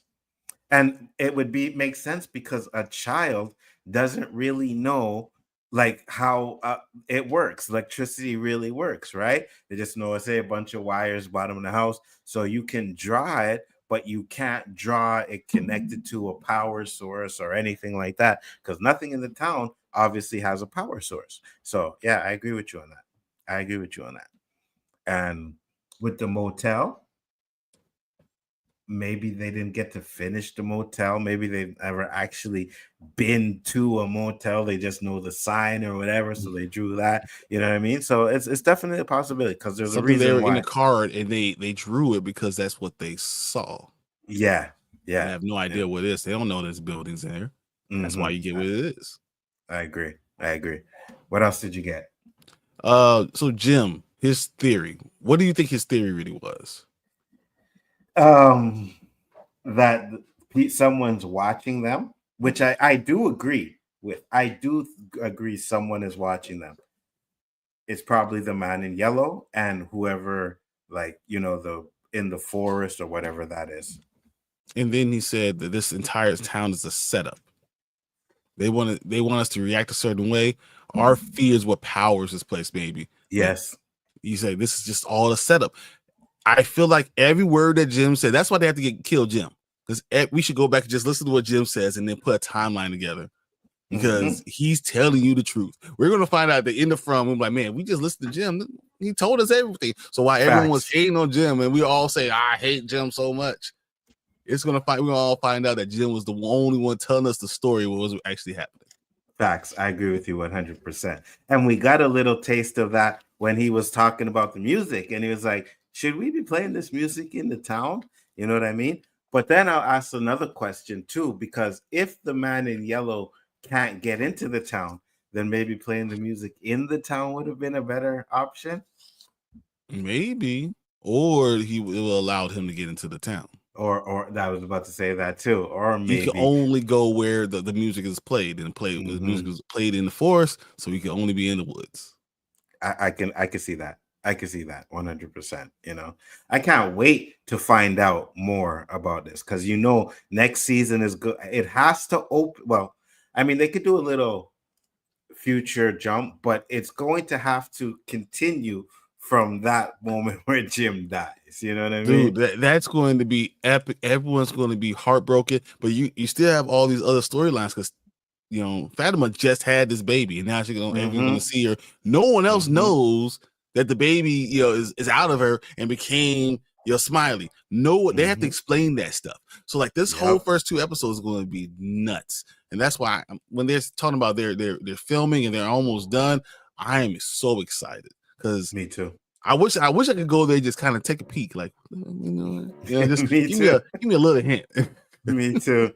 and it would make sense because a child doesn't really know like how it works. Electricity really works, right? They just know it's a bunch of wires bottom of the house, so you can draw it, but you can't draw it connected to a power source or anything like that, because nothing in the town obviously has a power source. So yeah, I agree with you on that. And with the motel, maybe they didn't get to finish the motel. Maybe they've never actually been to a motel. They just know the sign or whatever, so they drew that. You know what I mean? So it's definitely a possibility, because there's a reason they were why. in the card and they drew it because that's what they saw. Yeah. I have no idea what it is. They don't know there's buildings in there. That's why you get what it is. I agree. What else did you get? So Jim, his theory. What do you think his theory really was? That someone's watching them, which I do agree with. I do agree someone is watching them. It's probably the man in yellow and whoever, like, the in the forest or whatever that is. And then he said that this entire town is a setup. They want us to react a certain way. Our fear is what powers this place, baby. Yes. You say this is just all a setup. I feel like every word that Jim said, that's why they have to kill Jim. Because we should go back and just listen to what Jim says and then put a timeline together. Because he's telling you the truth. We're going to find out at the end of From. We're like, man, we just listened to Jim. He told us everything. So while everyone was Facts. hating on Jim, and we all say, I hate Jim so much, we're gonna all find out that Jim was the only one telling us the story what was actually happening. Facts. I agree with you 100%. And we got a little taste of that when he was talking about the music, and he was like, should we be playing this music in the town? You know what I mean? But then I'll ask another question too, because if the man in yellow can't get into the town, then maybe playing the music in the town would have been a better option. Maybe. Or he will allow him to get into the town. Or I was about to say that too. Or maybe he can only go where the music is played, and the music is played in the forest, so he can only be in the woods. I can see that. I can see that 100%. You know, I can't wait to find out more about this, because next season is good. It has to open. Well, I mean, they could do a little future jump, but it's going to have to continue from that moment where Jim dies. You know what I mean? Dude, that's going to be epic. Everyone's going to be heartbroken, but you still have all these other storylines, because Fatima just had this baby, and now everyone's going to see her. No one else knows that the baby is out of her and became Smiley. They have to explain that stuff. So like this whole first 2 episodes is going to be nuts, and that's why when they're talking about they're filming and they're almost done, I am so excited, because me too. I wish I could go there, just kind of take a peek, like just give me a little hint. Me too.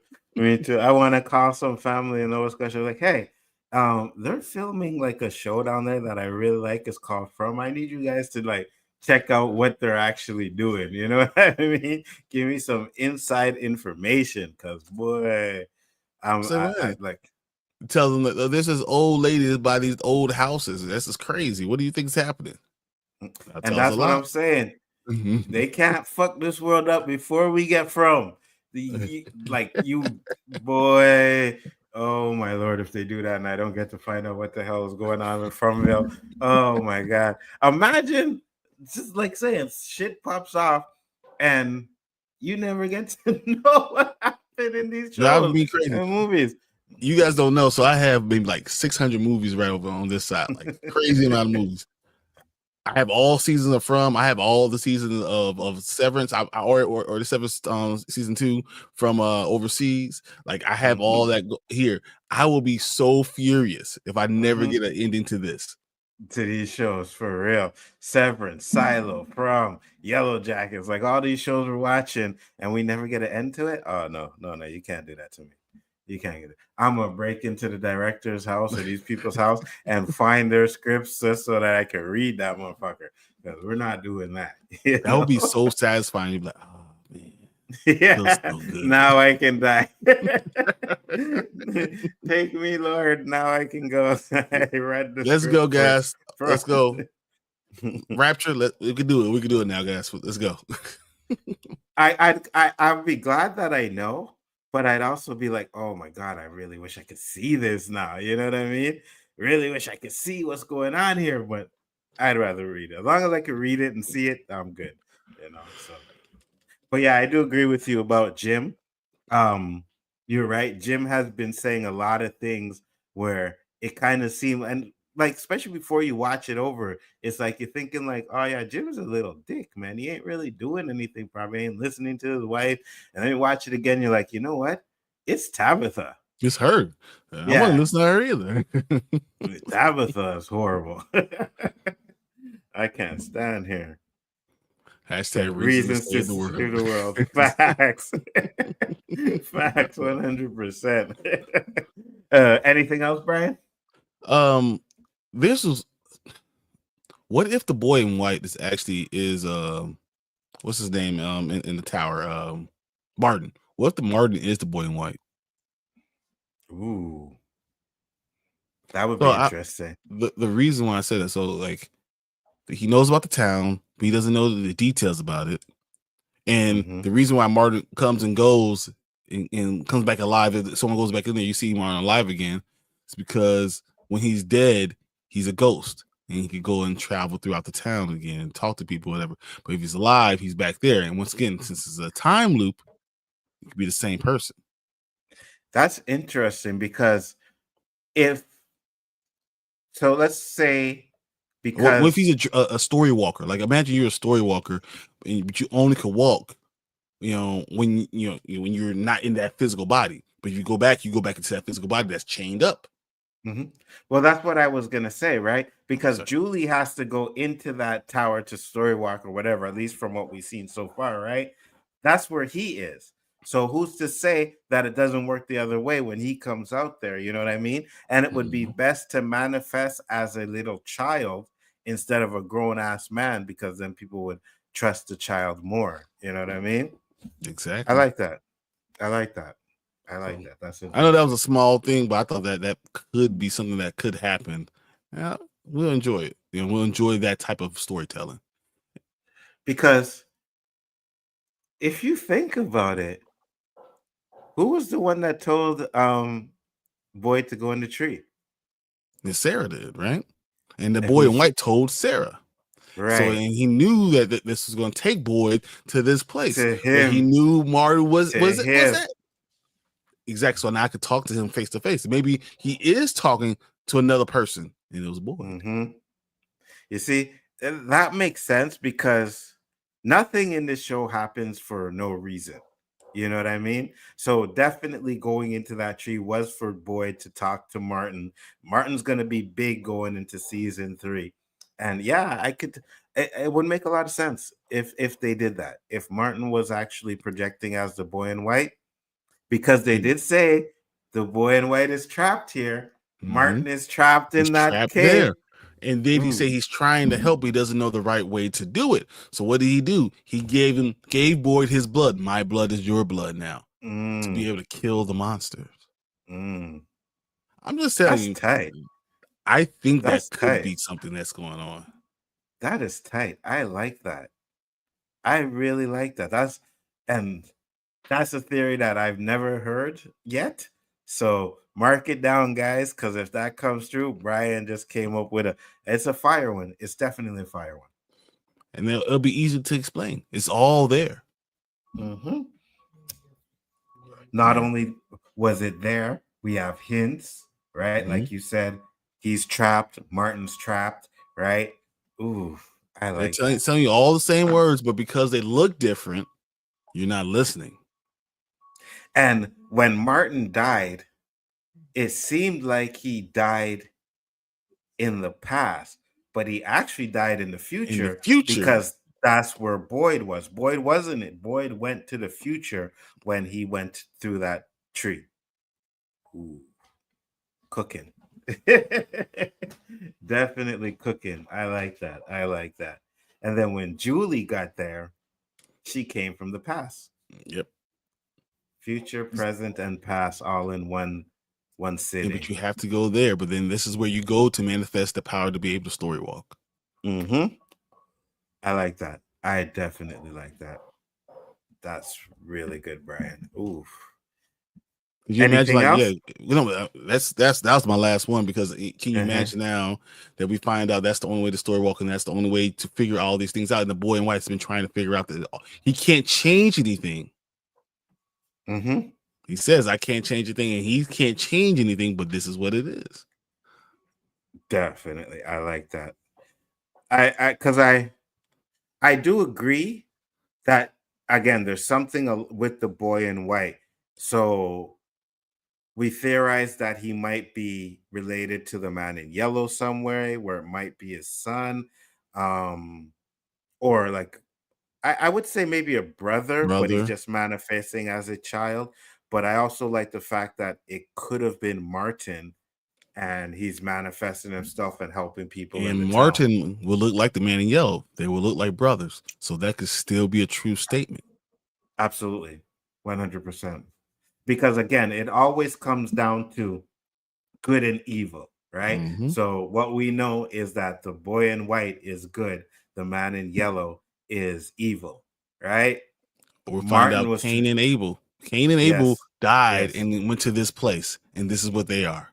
I want to call some family in Nova Scotia, like, hey, they're filming like a show down there that I really like. It's called From. I need you guys to like check out what they're actually doing. You know what I mean? Give me some inside information, because boy, I like tell them that there's this old lady that buy these old houses. This is crazy. What do you think is happening? And that's what I'm saying. They can't fuck this world up before we get From. Boy, oh my Lord, if they do that and I don't get to find out what the hell is going on in Fromville, oh my God. Imagine just like saying shit pops off and you never get to know what happened in these shows and movies. You guys don't know, so I have maybe like 600 movies right over on this side, like crazy amount of movies. I have all seasons of From. I have all the seasons of Severance, or the Severance season 2 from overseas. Like I have all that here. I will be so furious if I never get an ending to this. To these shows, for real. Severance, Silo, From, Yellow Jackets, like all these shows we're watching, and we never get an end to it. Oh no, you can't do that to me. You can't get it. I'm gonna break into the director's house or these people's house and find their scripts just so that I can read that motherfucker. Because we're not doing that. That would be so satisfying. You'd be like, oh man. Yeah. So now I can die. Take me, Lord. Now I can go. Let's go, guys. Let's go. Rapture. We can do it. We can do it now, guys. Let's go. I'd be glad that I know. But I'd also be like, oh my God, I really wish I could see this now. You know what I mean? Really wish I could see what's going on here, but I'd rather read it. As long as I can read it and see it, I'm good. So. But yeah, I do agree with you about Jim. You're right. Jim has been saying a lot of things where it kind of seemed, and like, especially before you watch it over, it's like you're thinking like, oh yeah, Jim is a little dick, man. He ain't really doing anything, probably ain't listening to his wife. And then you watch it again, you're like, you know what? It's Tabitha. It's her. I wasn't listening to her either. Tabitha is horrible. I can't stand her. Hashtag reasons to save the world. Facts. Facts 100%. Anything else, Brian? This was, what if the boy in white is what's his name in the tower, Martin? What if the Martin is the boy in white? Ooh, that would be interesting. The reason why I said that, so like he knows about the town, but he doesn't know the details about it, and the reason why Martin comes and goes and comes back alive, if someone goes back in there, you see Martin alive again, it's because when he's dead, he's a ghost, and he could go and travel throughout the town again and talk to people, whatever. But if he's alive, he's back there. And once again, since it's a time loop, it could be the same person. That's interesting, because let's say What if because he's a story walker? Like, imagine you're a story walker, but you only can walk, when when you're not in that physical body. But you go back into that physical body that's chained up. Mhm. Well, that's what I was gonna say, right? Because So, Julie has to go into that tower to storywalk or whatever, at least from what we've seen so far, right? That's where he is. So who's to say that it doesn't work the other way when he comes out there? You know what I mean? And it would be mhm, best to manifest as a little child instead of a grown ass man, because then people would trust the child more. You know what I mean? I exactly. like that. I like that. I like So that. That's I know that was interesting. a small thing, but I thought that could be something that could happen. Yeah, we'll enjoy it. We'll enjoy that type of storytelling. Because if you think about it, who was the one that told Boyd to go in the tree? And Sarah did, right? And the And boy who in she white told Sarah. So, and right he knew that this was going to take Boyd to this place, to but he him, knew Marty to was him. that exactly. So now I could talk to him face to face. Maybe he is talking to another person, and it was Boyd. Hmm. You see, that makes sense because nothing in this show happens for no reason. You know what I mean? So definitely going into that tree was for Boyd to talk to Martin. Martin's going to be big going into season 3. And yeah, it would make a lot of sense if they did that. If Martin was actually projecting as the boy in white, because they did say the boy in white is trapped here. Mm-hmm. Martin is trapped He's in that trapped cave. there. And then he said he's trying to help, but he doesn't know the right way to do it. So what did he do? He gave Boyd his blood. My blood is your blood now, to be Mm, able to kill the monsters. mm. I'm just telling That's you, tight. I think That's that could tight. be something that's going on. That is tight. I like that. I really like that. And that's a theory that I've never heard yet. So mark it down, guys, because if that comes true, Brian just came up with it's a fire one. It's definitely a fire one. And it'll be easy to explain. It's all there. Mm-hmm. Not only was it there, we have hints, right? Mm-hmm. Like you said, he's trapped. Martin's trapped, right? Ooh, I They're like that. telling you all the same words, but because they look different, you're not listening. And when Martin died, it seemed like he died in the past, but he actually died in the In the future future, because that's where Boyd was. Boyd wasn't it. Boyd went to the future when he went through that tree. Ooh, cooking. Definitely cooking. I like that. I like that. And then when Julie got there, she came from the past. yep. Future, present, and past all in one Yeah, sitting. but you have to go there. But then this is where you go to manifest the power to be able to story walk. Mm-hmm. I like that. I definitely like that. That's really good, Brian. Oof. Could you imagine, Anything like, yeah, else? that was my last one, because can you Uh-huh. imagine now that we find out that's the only way to story walk, and that's the only way to figure all these things out, and the boy in white's been trying to figure out that he can't change anything. Mm-hmm. He says, I can't change anything, and he can't change anything, but this is what it is. Definitely. I like that. Because I do agree that again, there's something with the boy in white. So we theorize that he might be related to the man in yellow somewhere, where it might be his son, or like I would say maybe a brother, but he's Brother, just manifesting as a child. But I also like the fact that it could have been Martin, and he's manifesting himself and helping people in and the town. Martin will look like the man in yellow. They will look like brothers. So that could still be a true statement. Absolutely, 100%. Because again, it always comes down to good and evil, right? Mm-hmm. So what we know is that the boy in white is good, the man in yellow is evil, right? Or we find Martin out was Cain and Abel. Cain and Abel yes, died yes. and went to this place, and this is what they are.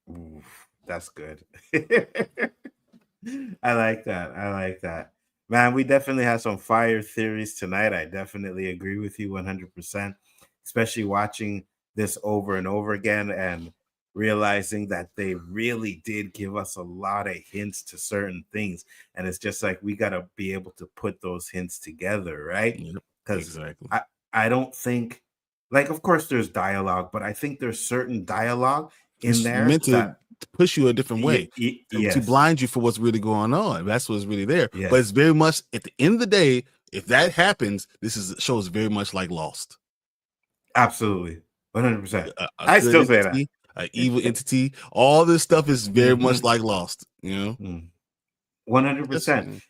Ooh, that's good. I like that. I like that. Man, we definitely have some fire theories tonight. I definitely agree with you 100%, especially watching this over and over again. And realizing that they really did give us a lot of hints to certain things. And it's just like we got to be able to put those hints together, right? Yep, Because exactly. I don't think, like, of course, there's dialogue, but I think there's certain dialogue in It's there meant to that push you a different way, to yes, blind you for what's really going on. That's what's really there. But yes, it's very much at the end of the day, if that happens, this is shows very much like Lost. absolutely, 100%. A I good still say that. entity, an evil entity, all this stuff is very much like Lost, you know? 100%.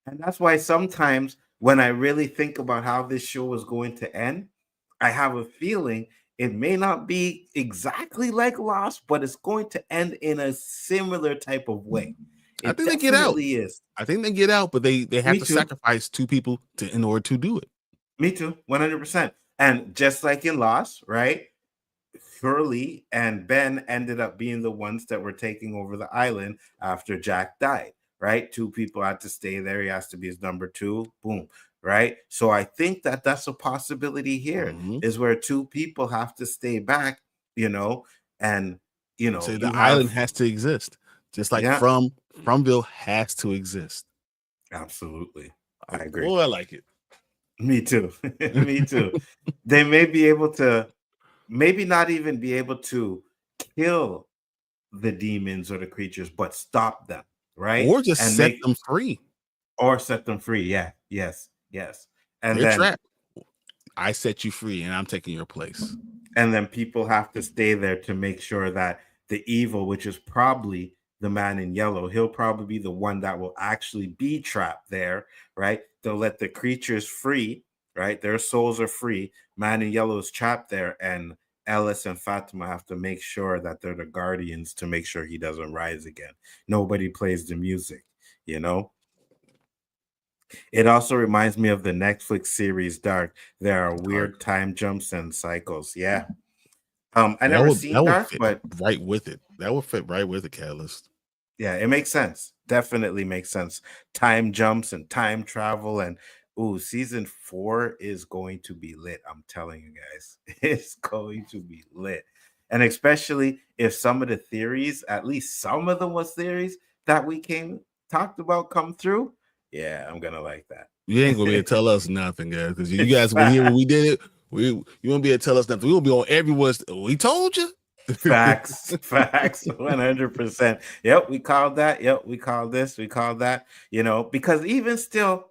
And that's why sometimes when I really think about how this show is going to end, I have a feeling it may not be exactly like Lost, but it's going to end in a similar type of way. I It think they get out. definitely is. I think they get out, but they have Me to too. sacrifice two people in order to do it. Me too, 100%. And just like in Lost, right? Shirley and Ben ended up being the ones that were taking over the island after Jack died, right? Two people had to stay there. He has to be his number two. Boom, right? So I think that that's a possibility here, is where two people have to stay back, you know, and So the you island have has to exist, just like yeah, Fromville has to exist. absolutely. I agree. Boy, I like it. Me too. Me too. They may be able to, maybe not even be able to kill the demons or the creatures, but stop them, right? Or just And set make them free. or set them free. Yeah, yes, yes. And They're then trapped. I set you free, and I'm taking your place. and then people have to stay there to make sure that the evil, which is probably the man in yellow, he'll probably be the one that will actually be trapped there, right? They'll let the creatures free, right? Their souls are free. Man in yellow is trapped there, and Ellis and Fatima have to make sure that they're the guardians to make sure he doesn't rise again. Nobody plays the music, you know? It also reminds me of the Netflix series Dark. There are weird time jumps and cycles. Yeah. I never seen that would Dark, fit but right with it. That would fit right with the Catalyst. yeah, it makes sense. Definitely makes sense. Time jumps and time travel, and season 4 is going to be lit. I'm telling you guys, it's going to be lit. And especially if some of the theories, at least some of them was theories that we talked about come through. Yeah, I'm gonna like that. You ain't gonna be able to tell us nothing, guys, because you guys were here when we did it. You won't be able to tell us nothing. We will be on everyone's. We told you. Facts, 100%. Yep, we called that. Yep, we called this. We called that. Because even still,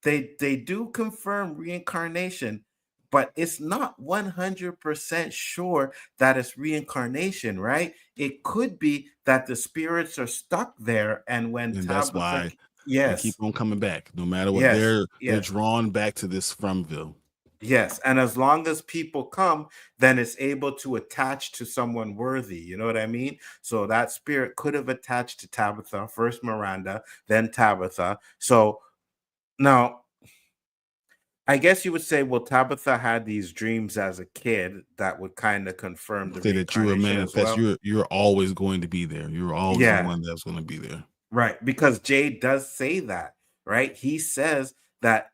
they do confirm reincarnation, but it's not 100% sure that it's reincarnation, right? It could be that the spirits are stuck there, and when And that's why they keep yes, on coming back, no matter what. yes, They're yes. drawn back to this Fromville. Yes, and as long as people come, then it's able to attach to someone worthy. You know what I mean? So that spirit could have attached to Tabitha, first Miranda, then Tabitha. So now, I guess you would say, well, Tabitha had these dreams as a kid that would kind of confirm the Say that you were reincarnation as manifest. well. You're always going to be there. You're always the Yeah, one that's going to be there. right. Because Jay does say that, right? He says that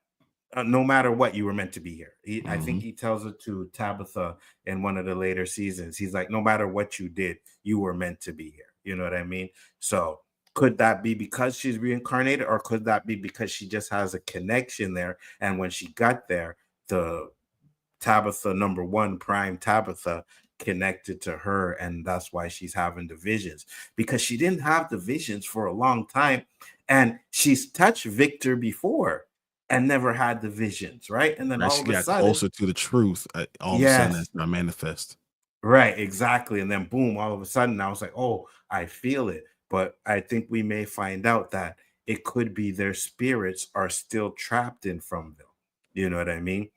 no matter what, you were meant to be here. I think he tells it to Tabitha in one of the later seasons. He's like, no matter what you did, you were meant to be here. You know what I mean? So could that be because she's reincarnated, or could that be because she just has a connection there? And when she got there, the Tabitha number one, prime Tabitha, connected to her, and that's why she's having the visions, because she didn't have the visions for a long time, and she's touched Victor before and never had the visions, right? And then Right? all She of a got sudden, closer to the truth. All of a sudden, that's yes, not manifest. right, exactly. And then boom, all of a sudden, I was like, oh, I feel it. But I think we may find out that it could be their spirits are still trapped in Fromville. You know what I mean?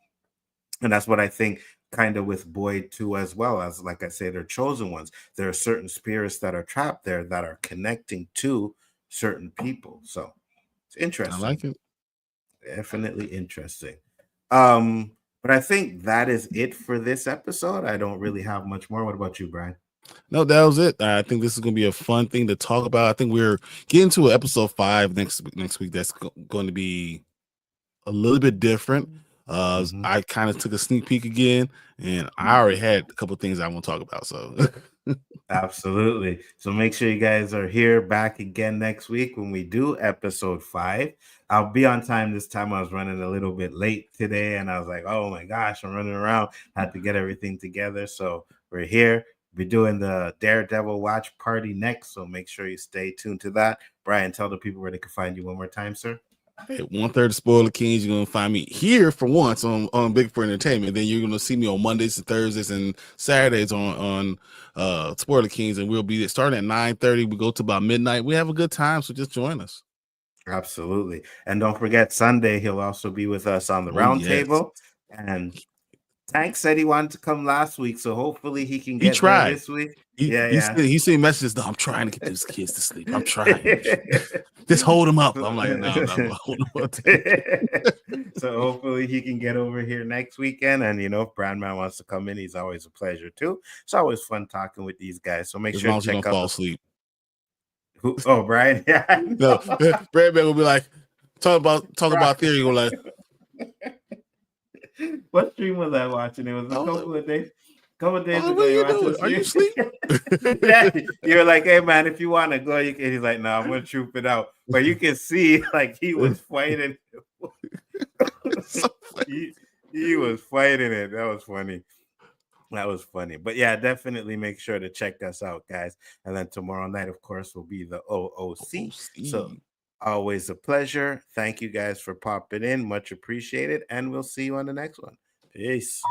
And that's what I think kind of with Boyd too, as well. As like I say, they're chosen ones. There are certain spirits that are trapped there that are connecting to certain people. So it's I interesting. like it. Definitely interesting. But I think that is it for this episode. I don't really have much more. What about you, Brian? No, that was it. I think this is going to be a fun thing to talk about. I think we're getting to episode 5 next week. That's going to be a little bit different. I kind of took a sneak peek again, and I already had a couple of things I want to talk about. So Absolutely. So make sure you guys are here back again next week when we do episode 5. I'll be on time this time. I was running a little bit late today, and I was like, oh my gosh, I'm running around. Had to get everything together. So we're here. We're doing the Daredevil watch party next. So make sure you stay tuned to that. Brian, tell the people where they can find you one more time, sir. At 1:30 Spoiler Kings, you're gonna find me here for once on Big for Entertainment. Then you're gonna see me on Mondays and Thursdays and Saturdays on Spoiler Kings, and we'll be starting at 9:30. We go to about midnight. We have a good time, so just join us. Absolutely. And don't forget, Sunday he'll also be with us on the round table. And Tank said he wanted to come last week, so hopefully he can get there this week. He sent messages. No, I'm trying to get these kids to sleep. I'm trying. Just hold them up. I'm like, no, hold them up. So hopefully he can get over here next weekend. And if Brandman wants to come in, he's always a pleasure too. It's always fun talking with these guys. So make sure to check out. Fall asleep. Oh, Brian. Yeah. No, Brandman will be like, talk about theory. Go like. What stream was I watching? It was a couple of days ago. Are you asleep? Yeah, you're like, hey man, if you want to go, you can. He's like, no, I'm gonna troop it out. But you can see, like, he was fighting. he was fighting it. That was funny. But yeah, definitely make sure to check us out, guys. And then tomorrow night, of course, will be the OOC. So always a pleasure. Thank you guys for popping in. Much appreciated. And we'll see you on the next one. Peace.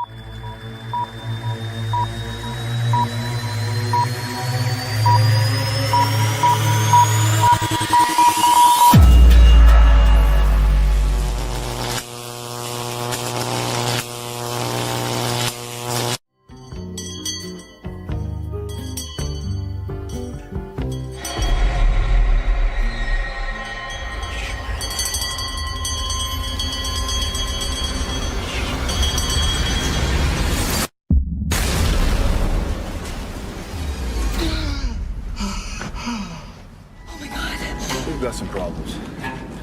Got some problems.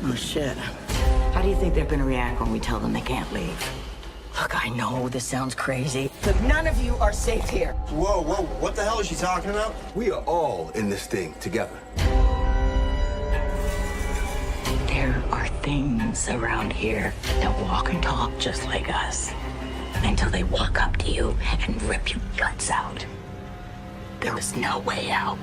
Oh, shit. How do you think they're gonna react when we tell them they can't leave? Look, I know this sounds crazy, but none of you are safe here. Whoa, what the hell is she talking about? We are all in this thing together. There are things around here that walk and talk just like us until they walk up to you and rip your guts out. There is no way out.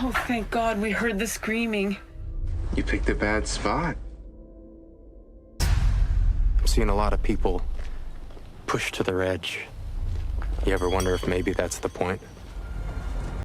Oh, thank God we heard the screaming. You picked a bad spot. I'm seeing a lot of people pushed to their edge. You ever wonder if maybe that's the point?